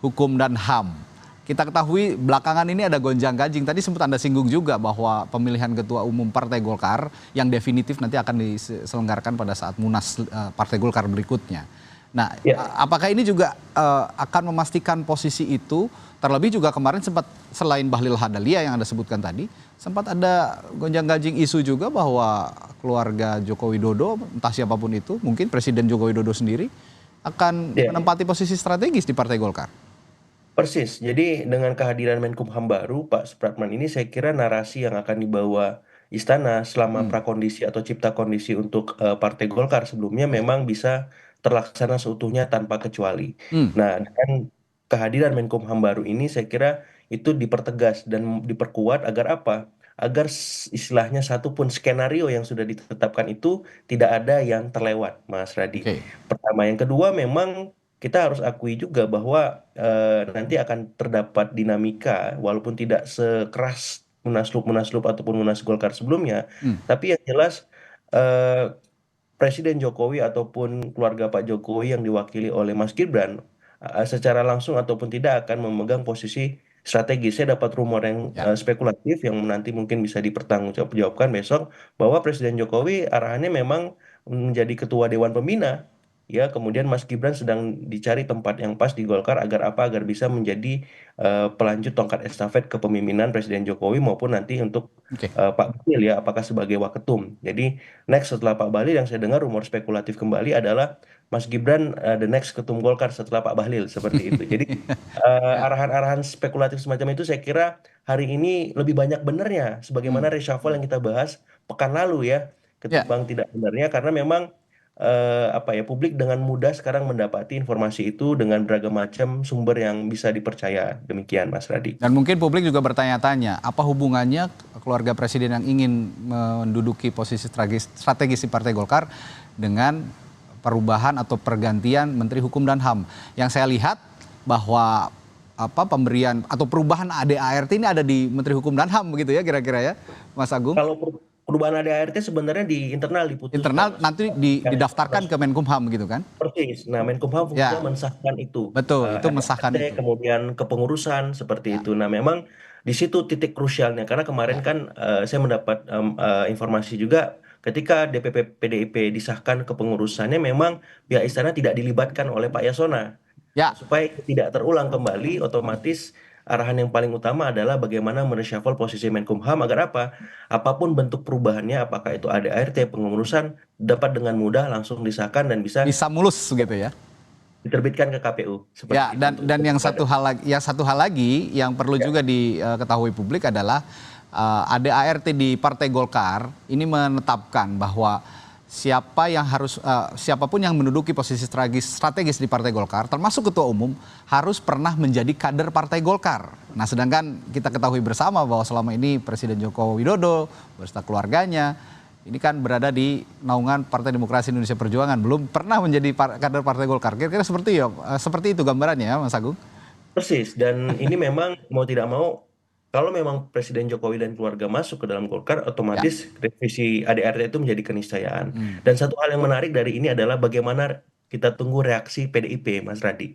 Hukum dan HAM. Kita ketahui belakangan ini ada gonjang-ganjing. Tadi sempat Anda singgung juga bahwa pemilihan Ketua Umum Partai Golkar yang definitif nanti akan diselenggarakan pada saat Munas Partai Golkar berikutnya. Nah, apakah ini juga akan memastikan posisi itu? Terlebih juga kemarin sempat selain Bahlil Lahadalia yang Anda sebutkan tadi, sempat ada gonjang-ganjing isu juga bahwa keluarga Joko Widodo, entah siapapun itu, mungkin Presiden Joko Widodo sendiri akan menempati posisi strategis di Partai Golkar. Persis, jadi dengan kehadiran Menkumham baru Pak Supratman ini, saya kira narasi yang akan dibawa istana selama prakondisi atau cipta kondisi untuk Partai Golkar sebelumnya memang bisa terlaksana seutuhnya tanpa kecuali. Nah, dengan kehadiran Menkumham baru ini saya kira itu dipertegas dan diperkuat agar apa? Agar istilahnya satupun skenario yang sudah ditetapkan itu tidak ada yang terlewat, Mas Radhi. Pertama, yang kedua memang kita harus akui juga bahwa nanti akan terdapat dinamika walaupun tidak sekeras munaslup ataupun Munas Golkar sebelumnya, tapi yang jelas Presiden Jokowi ataupun keluarga Pak Jokowi yang diwakili oleh Mas Gibran secara langsung ataupun tidak akan memegang posisi strategis. Saya dapat rumor yang spekulatif yang nanti mungkin bisa dipertanggungjawabkan besok bahwa Presiden Jokowi arahannya memang menjadi ketua Dewan Pembina ya kemudian Mas Gibran sedang dicari tempat yang pas di Golkar agar apa? Agar bisa menjadi pelanjut tongkat estafet kepemimpinan Presiden Jokowi maupun nanti untuk Pak Bahlil ya, apakah sebagai waketum. Jadi next setelah Pak Bahlil yang saya dengar rumor spekulatif kembali adalah Mas Gibran the next ketum Golkar setelah Pak Bahlil seperti itu. Jadi arahan-arahan spekulatif semacam itu saya kira hari ini lebih banyak benernya sebagaimana reshuffle yang kita bahas pekan lalu ya ketimbang tidak benernya karena memang publik dengan mudah sekarang mendapati informasi itu dengan beragam macam sumber yang bisa dipercaya. Demikian Mas Radi. Dan mungkin publik juga bertanya-tanya, apa hubungannya keluarga presiden yang ingin menduduki posisi strategis di Partai Golkar dengan perubahan atau pergantian Menteri Hukum dan HAM. Yang saya lihat bahwa pemberian atau perubahan ADART ini ada di Menteri Hukum dan HAM begitu ya kira-kira ya Mas Agung? Kalau perubahan ADART sebenarnya di internal diputuskan. Internal nanti didaftarkan ke Menkumham gitu kan? Persis. Nah Menkumham fungsinya mensahkan itu. Betul, itu mensahkan itu. Kemudian kepengurusan seperti itu. Nah memang di situ titik krusialnya karena kemarin kan saya mendapat informasi juga ketika DPP PDIP disahkan kepengurusannya memang pihak istana tidak dilibatkan oleh Pak Yasona. Supaya tidak terulang kembali otomatis arahan yang paling utama adalah bagaimana mereshuffle posisi Menkumham agar apa? Apapun bentuk perubahannya, apakah itu ADART, pengurusan, dapat dengan mudah langsung disahkan dan bisa mulus gitu ya. Diterbitkan ke KPU. Ya, dan yang satu hal lagi yang perlu juga diketahui publik adalah ADART di Partai Golkar ini menetapkan bahwa siapapun yang menduduki posisi strategis di Partai Golkar, termasuk ketua umum, harus pernah menjadi kader Partai Golkar. Nah, sedangkan kita ketahui bersama bahwa selama ini Presiden Joko Widodo beserta keluarganya ini kan berada di naungan Partai Demokrasi Indonesia Perjuangan, belum pernah menjadi kader Partai Golkar. Kira-kira seperti itu gambarannya ya, Mas Agung? Persis, dan ini memang mau tidak mau kalau memang Presiden Jokowi dan keluarga masuk ke dalam Golkar, otomatis revisi ADART itu menjadi keniscayaan. Dan satu hal yang menarik dari ini adalah bagaimana kita tunggu reaksi PDIP, Mas Radi.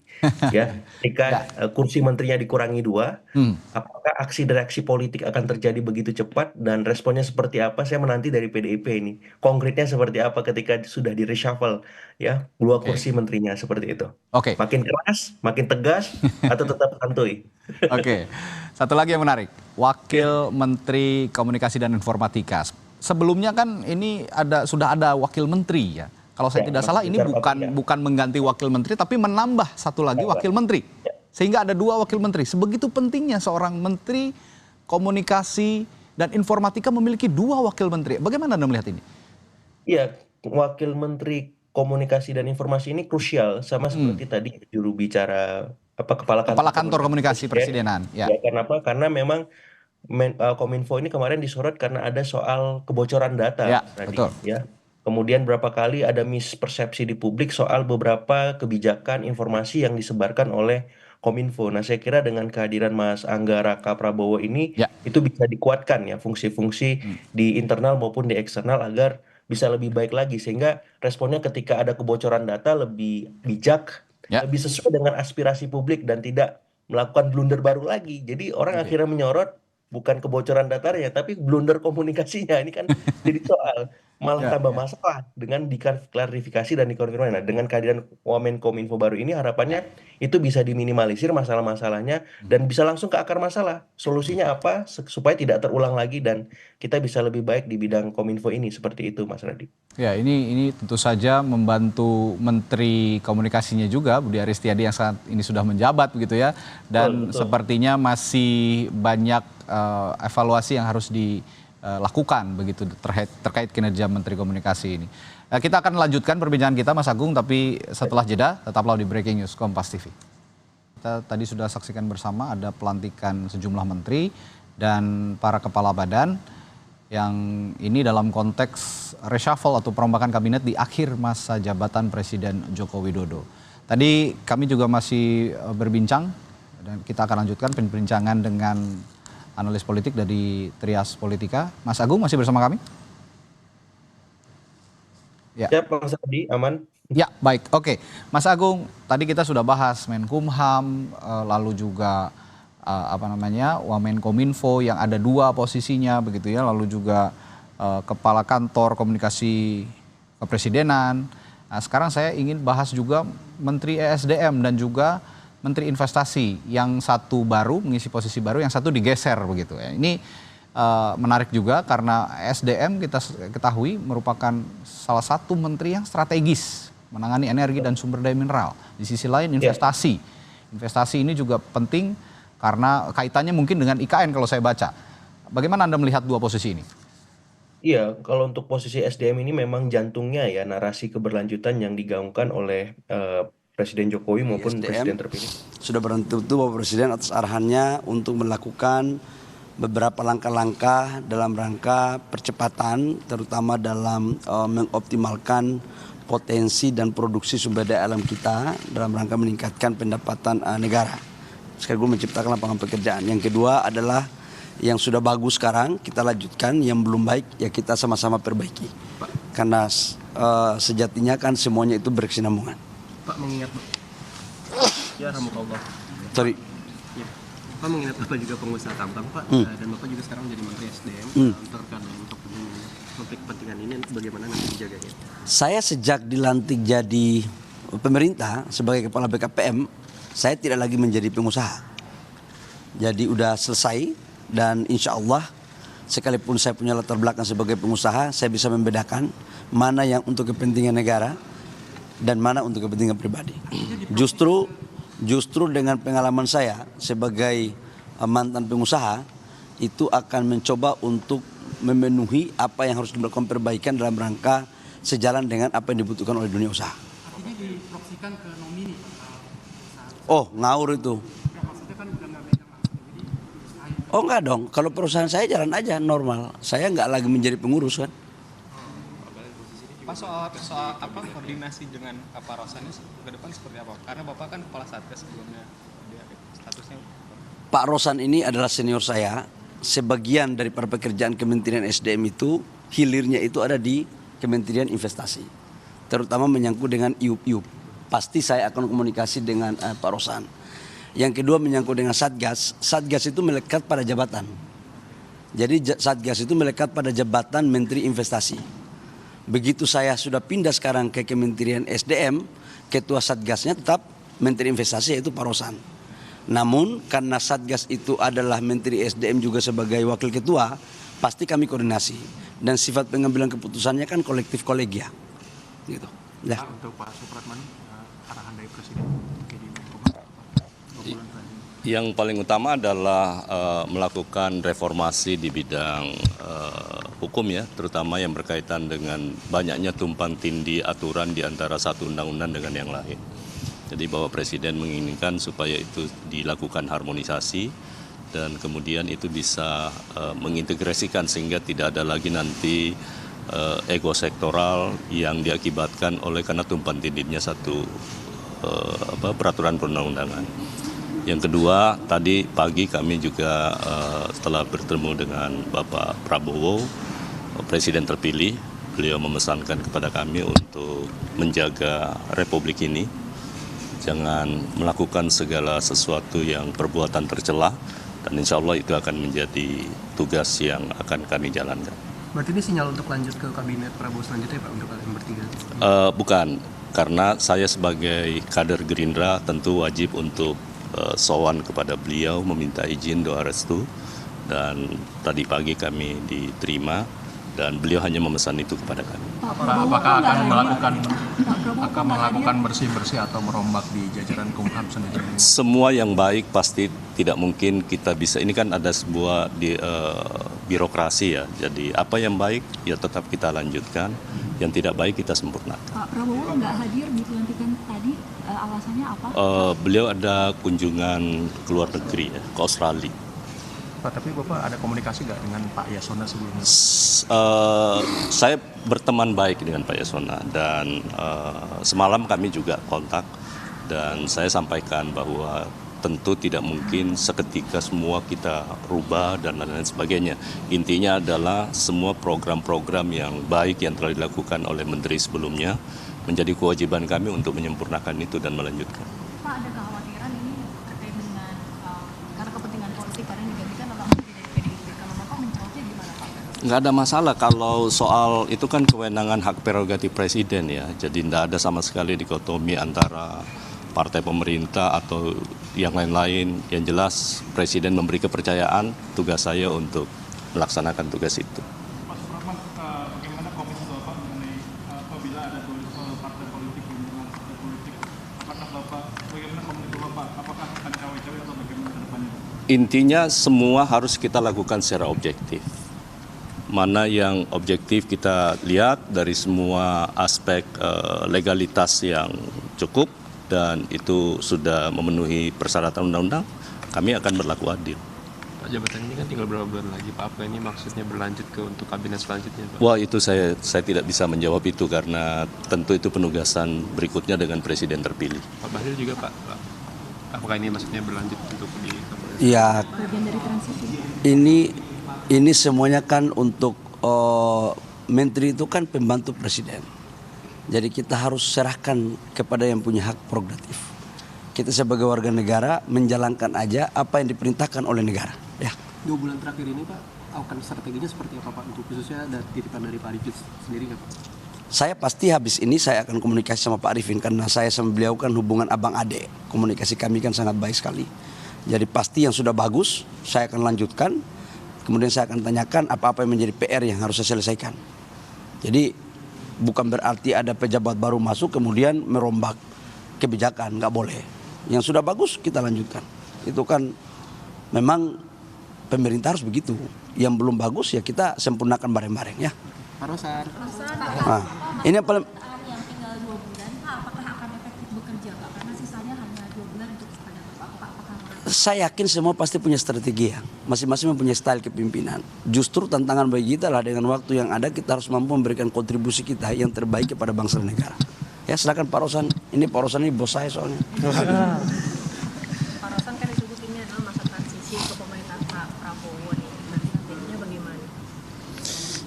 Ya, ketika kursi menterinya dikurangi 2, apakah aksi reaksi politik akan terjadi begitu cepat dan responnya seperti apa? Saya menanti dari PDIP ini. Konkretnya seperti apa ketika sudah di reshuffle ya 2 kursi menterinya seperti itu. Makin keras, makin tegas, atau tetap santuy? Satu lagi yang menarik, Wakil Menteri Komunikasi dan Informatika. Sebelumnya kan ini sudah ada Wakil Menteri ya. Kalau saya tidak salah ini bukan mengganti Wakil Menteri tapi menambah satu lagi Wakil Menteri. Sehingga ada 2 Wakil Menteri. Sebegitu pentingnya seorang Menteri Komunikasi dan Informatika memiliki 2 Wakil Menteri. Bagaimana Anda melihat ini? Iya, Wakil Menteri Komunikasi dan Informasi ini krusial sama seperti tadi juru bicara Kepala Kantor Komunikasi Presidenan. Ya, kenapa? Karena memang Kominfo ini kemarin disorot karena ada soal kebocoran data. Betul. Ya. Kemudian berapa kali ada mispersepsi di publik soal beberapa kebijakan informasi yang disebarkan oleh Kominfo. Nah, saya kira dengan kehadiran Mas Angga Raka Prabowo ini itu bisa dikuatkan ya fungsi-fungsi di internal maupun di eksternal agar bisa lebih baik lagi sehingga responnya ketika ada kebocoran data lebih bijak, lebih sesuai dengan aspirasi publik dan tidak melakukan blunder baru lagi. Jadi orang akhirnya menyorot bukan kebocoran datanya tapi blunder komunikasinya. Ini kan jadi soal malah tambah masalah dengan diklarifikasi dan dikonfirmasi. Nah, dengan kehadiran Wamenkominfo baru ini harapannya itu bisa diminimalisir masalah-masalahnya dan bisa langsung ke akar masalah. Solusinya apa supaya tidak terulang lagi dan kita bisa lebih baik di bidang Kominfo ini seperti itu, Mas Radi. Ya, ini tentu saja membantu Menteri Komunikasinya juga Budi Aristiadi yang saat ini sudah menjabat begitu ya. Dan sepertinya masih banyak evaluasi yang harus dilakukan begitu terkait kinerja Menteri Komunikasi ini. Kita akan lanjutkan perbincangan kita Mas Agung, tapi setelah jeda tetaplah di Breaking News Kompas TV. Kita tadi sudah saksikan bersama ada pelantikan sejumlah menteri dan para kepala badan yang ini dalam konteks reshuffle atau perombakan kabinet di akhir masa jabatan Presiden Joko Widodo. Tadi kami juga masih berbincang dan kita akan lanjutkan perbincangan dengan analis politik dari Trias Politika. Mas Agung masih bersama kami? Ya, Mas Adi, aman. Ya, baik. Oke. Mas Agung, tadi kita sudah bahas Menkumham, lalu juga Wamenkominfo yang ada 2 posisinya begitu ya, lalu juga Kepala Kantor Komunikasi Kepresidenan Nah, sekarang saya ingin bahas juga Menteri ESDM dan juga Menteri Investasi, yang satu baru mengisi posisi baru, yang satu digeser begitu ya. Ini menarik juga karena SDM kita ketahui merupakan salah satu menteri yang strategis menangani energi dan sumber daya mineral. Di sisi lain investasi. Investasi ini juga penting karena kaitannya mungkin dengan IKN kalau saya baca. Bagaimana Anda melihat dua posisi ini? Iya, kalau untuk posisi SDM ini memang jantungnya ya narasi keberlanjutan yang digaungkan oleh Presiden Jokowi maupun Presiden terpilih. Sudah bertentu Bapak Presiden atas arahannya untuk melakukan beberapa langkah-langkah dalam rangka percepatan, terutama dalam mengoptimalkan potensi dan produksi sumber daya alam kita dalam rangka meningkatkan pendapatan negara. Sekaligus menciptakan lapangan pekerjaan. Yang kedua adalah yang sudah bagus sekarang kita lanjutkan, yang belum baik ya kita sama-sama perbaiki. Karena sejatinya kan semuanya itu berkesinambungan. Pak mengingat ya Rahmatullah. Sorry. Ya. Pak mengingat Bapak juga pengusaha tambang Pak, dan Bapak juga sekarang menjadi Menteri SDM. Untuk konflik kepentingan ini bagaimana nanti dijaganya? Saya sejak dilantik jadi pemerintah sebagai kepala BKPM, saya tidak lagi menjadi pengusaha. Jadi udah selesai dan insya Allah sekalipun saya punya latar belakang sebagai pengusaha, saya bisa membedakan mana yang untuk kepentingan negara dan mana untuk kepentingan pribadi. Justru dengan pengalaman saya sebagai mantan pengusaha itu akan mencoba untuk memenuhi apa yang harus dilakukan perbaikan dalam rangka sejalan dengan apa yang dibutuhkan oleh dunia usaha. Artinya diproksikan ke nomini. Oh, ngawur itu. Oh enggak dong, kalau perusahaan saya jalan aja normal. Saya enggak lagi menjadi pengurus kan. Pak, soal apa koordinasi dengan Pak Rosan ke depan seperti apa? Karena Bapak kan kepala Satgas sebelumnya, statusnya. Pak Rosan ini adalah senior saya. Sebagian dari para pekerjaan Kementerian SDM itu hilirnya itu ada di Kementerian Investasi, terutama menyangkut dengan IUP. Pasti saya akan komunikasi dengan Pak Rosan. Yang kedua menyangkut dengan Satgas. Satgas itu melekat pada jabatan. Jadi Satgas itu melekat pada jabatan Menteri Investasi. Begitu saya sudah pindah sekarang ke Kementerian SDM, ketua Satgasnya tetap Menteri Investasi yaitu Pak Rosan. Namun karena Satgas itu adalah Menteri SDM juga sebagai wakil ketua, pasti kami koordinasi. Dan sifat pengambilan keputusannya kan kolektif kolegia. Gitu. Ya. Untuk Pak Supratman, arahan dari Presiden. Yang paling utama adalah melakukan reformasi di bidang hukum ya, terutama yang berkaitan dengan banyaknya tumpang tindih aturan di antara satu undang-undang dengan yang lain. Jadi Bapak Presiden menginginkan supaya itu dilakukan harmonisasi dan kemudian itu bisa mengintegrasikan sehingga tidak ada lagi nanti ego sektoral yang diakibatkan oleh karena tumpang tindihnya satu peraturan perundang-undangan. Yang kedua, tadi pagi kami juga setelah bertemu dengan Bapak Prabowo, Presiden terpilih, beliau memesankan kepada kami untuk menjaga Republik ini. Jangan melakukan segala sesuatu yang perbuatan tercela dan insya Allah itu akan menjadi tugas yang akan kami jalankan. Berarti ini sinyal untuk lanjut ke kabinet Prabowo selanjutnya Pak untuk kalian bertiga? Bukan, karena saya sebagai kader Gerindra tentu wajib untuk sowan kepada beliau meminta izin doa restu dan tadi pagi kami diterima dan beliau hanya memesan itu kepada kami. Apakah akan melakukan bersih-bersih atau merombak di jajaran Kumham sendiri? Semua yang baik pasti tidak mungkin kita bisa, ini kan ada sebuah birokrasi ya, jadi apa yang baik ya tetap kita lanjutkan, yang tidak baik kita sempurnakan. Pak Prabowo nggak hadir di pelantikan tadi, alasannya apa? Beliau ada kunjungan ke luar negeri ya, ke Australia. Pak, tapi Bapak ada komunikasi nggak dengan Pak Yasona sebelumnya? Saya berteman baik dengan Pak Yasona dan semalam kami juga kontak dan saya sampaikan bahwa tentu tidak mungkin seketika semua kita rubah dan lain-lain sebagainya. Intinya adalah semua program-program yang baik yang telah dilakukan oleh menteri sebelumnya menjadi kewajiban kami untuk menyempurnakan itu dan melanjutkan. Pak, ada kekhawatiran ini terkait dengan karena kepentingan politik karena digantikan oleh menteri dari PDIP. Kalau Bapak menjawabnya gimana Pak? Nggak ada masalah kalau soal itu kan kewenangan hak prerogatif presiden ya. Jadi tidak ada sama sekali dikotomi antara partai pemerintah atau yang lain-lain. Yang jelas presiden memberi kepercayaan, tugas saya untuk melaksanakan tugas itu. Mas Supratman, bagaimana komitmen Bapak mengenai apabila ada partai politik yang dengan partai politik, apakah Bapak, bagaimana komitmen Bapak, apakah akan cawe-cawe atau bagaimana ke depannya? Intinya semua harus kita lakukan secara objektif. Mana yang objektif kita lihat dari semua aspek legalitas yang cukup dan itu sudah memenuhi persyaratan undang-undang, kami akan berlaku adil. Pak, jabatan ini kan tinggal berapa bulan lagi, Pak? Apa ini maksudnya berlanjut ke untuk kabinet selanjutnya, Pak? Wah, itu saya tidak bisa menjawab itu karena tentu itu penugasan berikutnya dengan presiden terpilih. Pak Bahlil juga, Pak. Apakah ini maksudnya berlanjut untuk di kabinet? Ya, ini semuanya kan untuk menteri itu kan pembantu presiden. Jadi kita harus serahkan kepada yang punya hak prerogatif. Kita sebagai warga negara menjalankan aja apa yang diperintahkan oleh negara. Ya. 2 bulan terakhir ini Pak, akan strateginya seperti apa Pak? Untuk khususnya ada titipan dari Pak Arifin sendiri nggak Pak? Saya pasti habis ini saya akan komunikasi sama Pak Arifin karena saya sama beliau kan hubungan abang ade. Komunikasi kami kan sangat baik sekali. Jadi pasti yang sudah bagus saya akan lanjutkan. Kemudian saya akan tanyakan apa-apa yang menjadi PR yang harus saya selesaikan. Jadi bukan berarti ada pejabat baru masuk kemudian merombak kebijakan, nggak boleh. Yang sudah bagus kita lanjutkan. Itu kan memang pemerintah harus begitu. Yang belum bagus ya kita sempurnakan bareng-bareng ya. Pak Rosan. Nah, ini yang paling yang tinggal 2 bulan, Pak, apakah akan efektif bekerja, Pak? Karena sisanya hanya 2 bulan untuk kepada Bapak. saya yakin semua pasti punya strategi ya. Masing-masing mempunyai style kepemimpinan. Justru tantangan bagi kita lah dengan waktu yang ada kita harus mampu memberikan kontribusi kita yang terbaik kepada bangsa dan negara. Ya silakan Pak Rosan. Ini Pak Rosan ini bos saya soalnya. Pak Rosan kan disebut ini adalah masa transisi ke pemerintahan Pak Prabowo nih. Nantinya bagaimana?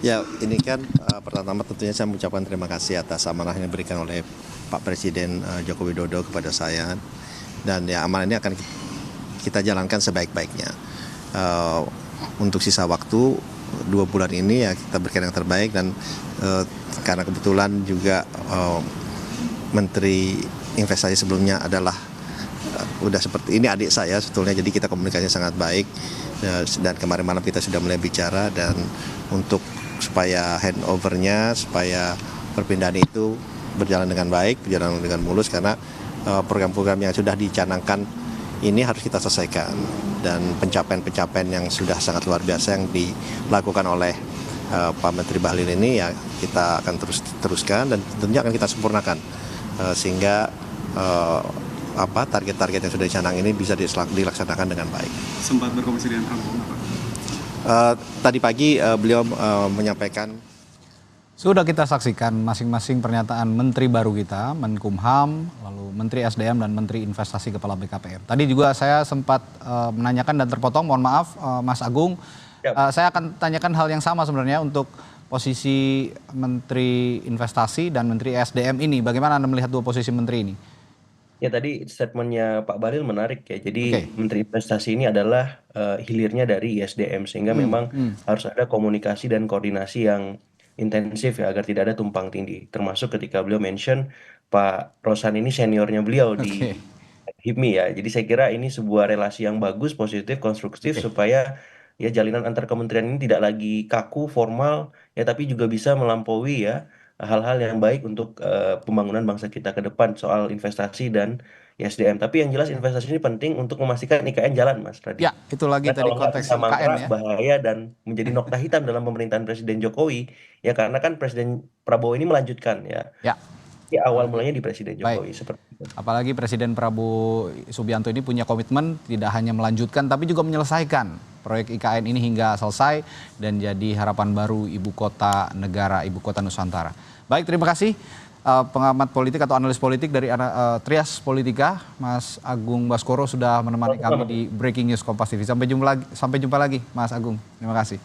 Ya ini kan pertama tentunya saya mengucapkan terima kasih atas amanah yang diberikan oleh Pak Presiden Joko Widodo kepada saya. Dan ya amanah ini akan kita jalankan sebaik-baiknya. Untuk sisa waktu 2 bulan ini ya kita berikan yang terbaik dan karena kebetulan juga Menteri Investasi sebelumnya adalah udah seperti ini adik saya sebetulnya, jadi kita komunikasinya sangat baik dan kemarin malam kita sudah mulai bicara dan untuk supaya handovernya, supaya perpindahan itu berjalan dengan baik, berjalan dengan mulus karena program-program yang sudah dicanangkan ini harus kita selesaikan dan pencapaian-pencapaian yang sudah sangat luar biasa yang dilakukan oleh Pak Menteri Bahlil ini ya kita akan teruskan dan tentunya akan kita sempurnakan sehingga target-target yang sudah dicanang ini bisa dilaksanakan dengan baik. Sempat berkomunikasi dengan Prabowo, Pak? Tadi pagi beliau menyampaikan. Sudah kita saksikan masing-masing pernyataan Menteri baru kita, Menkumham, lalu Menteri SDM dan Menteri Investasi Kepala BKPM. Tadi juga saya sempat menanyakan dan terpotong, mohon maaf Mas Agung. Saya akan tanyakan hal yang sama sebenarnya untuk posisi Menteri Investasi dan Menteri SDM ini. Bagaimana Anda melihat dua posisi menteri ini? Ya tadi statementnya Pak Bahlil menarik ya. Jadi Menteri Investasi ini adalah hilirnya dari ISDM sehingga memang harus ada komunikasi dan koordinasi yang intensif ya agar tidak ada tumpang tindih. Termasuk ketika beliau mention Pak Rosan ini seniornya beliau di HIPMI ya. Jadi saya kira ini sebuah relasi yang bagus, positif, konstruktif supaya ya jalinan antar kementerian ini tidak lagi kaku, formal ya tapi juga bisa melampaui ya hal-hal yang baik untuk pembangunan bangsa kita ke depan soal investasi dan ISDM. Tapi yang jelas investasi ini penting untuk memastikan IKN jalan, Mas Radit. Ya, itu lagi tadi konteks IKN ya. Bahaya dan menjadi nokta hitam dalam pemerintahan Presiden Jokowi. Ya karena kan Presiden Prabowo ini melanjutkan ya. Ya. Awal mulanya di Presiden Jokowi seperti itu. Apalagi Presiden Prabowo Subianto ini punya komitmen tidak hanya melanjutkan tapi juga menyelesaikan proyek IKN ini hingga selesai dan jadi harapan baru ibu kota negara, ibu kota Nusantara. Baik, terima kasih pengamat politik atau analis politik dari Trias Politika, Mas Agung Baskoro sudah menemani kami di Breaking News Kompas TV. Sampai jumpa lagi Mas Agung. Terima kasih.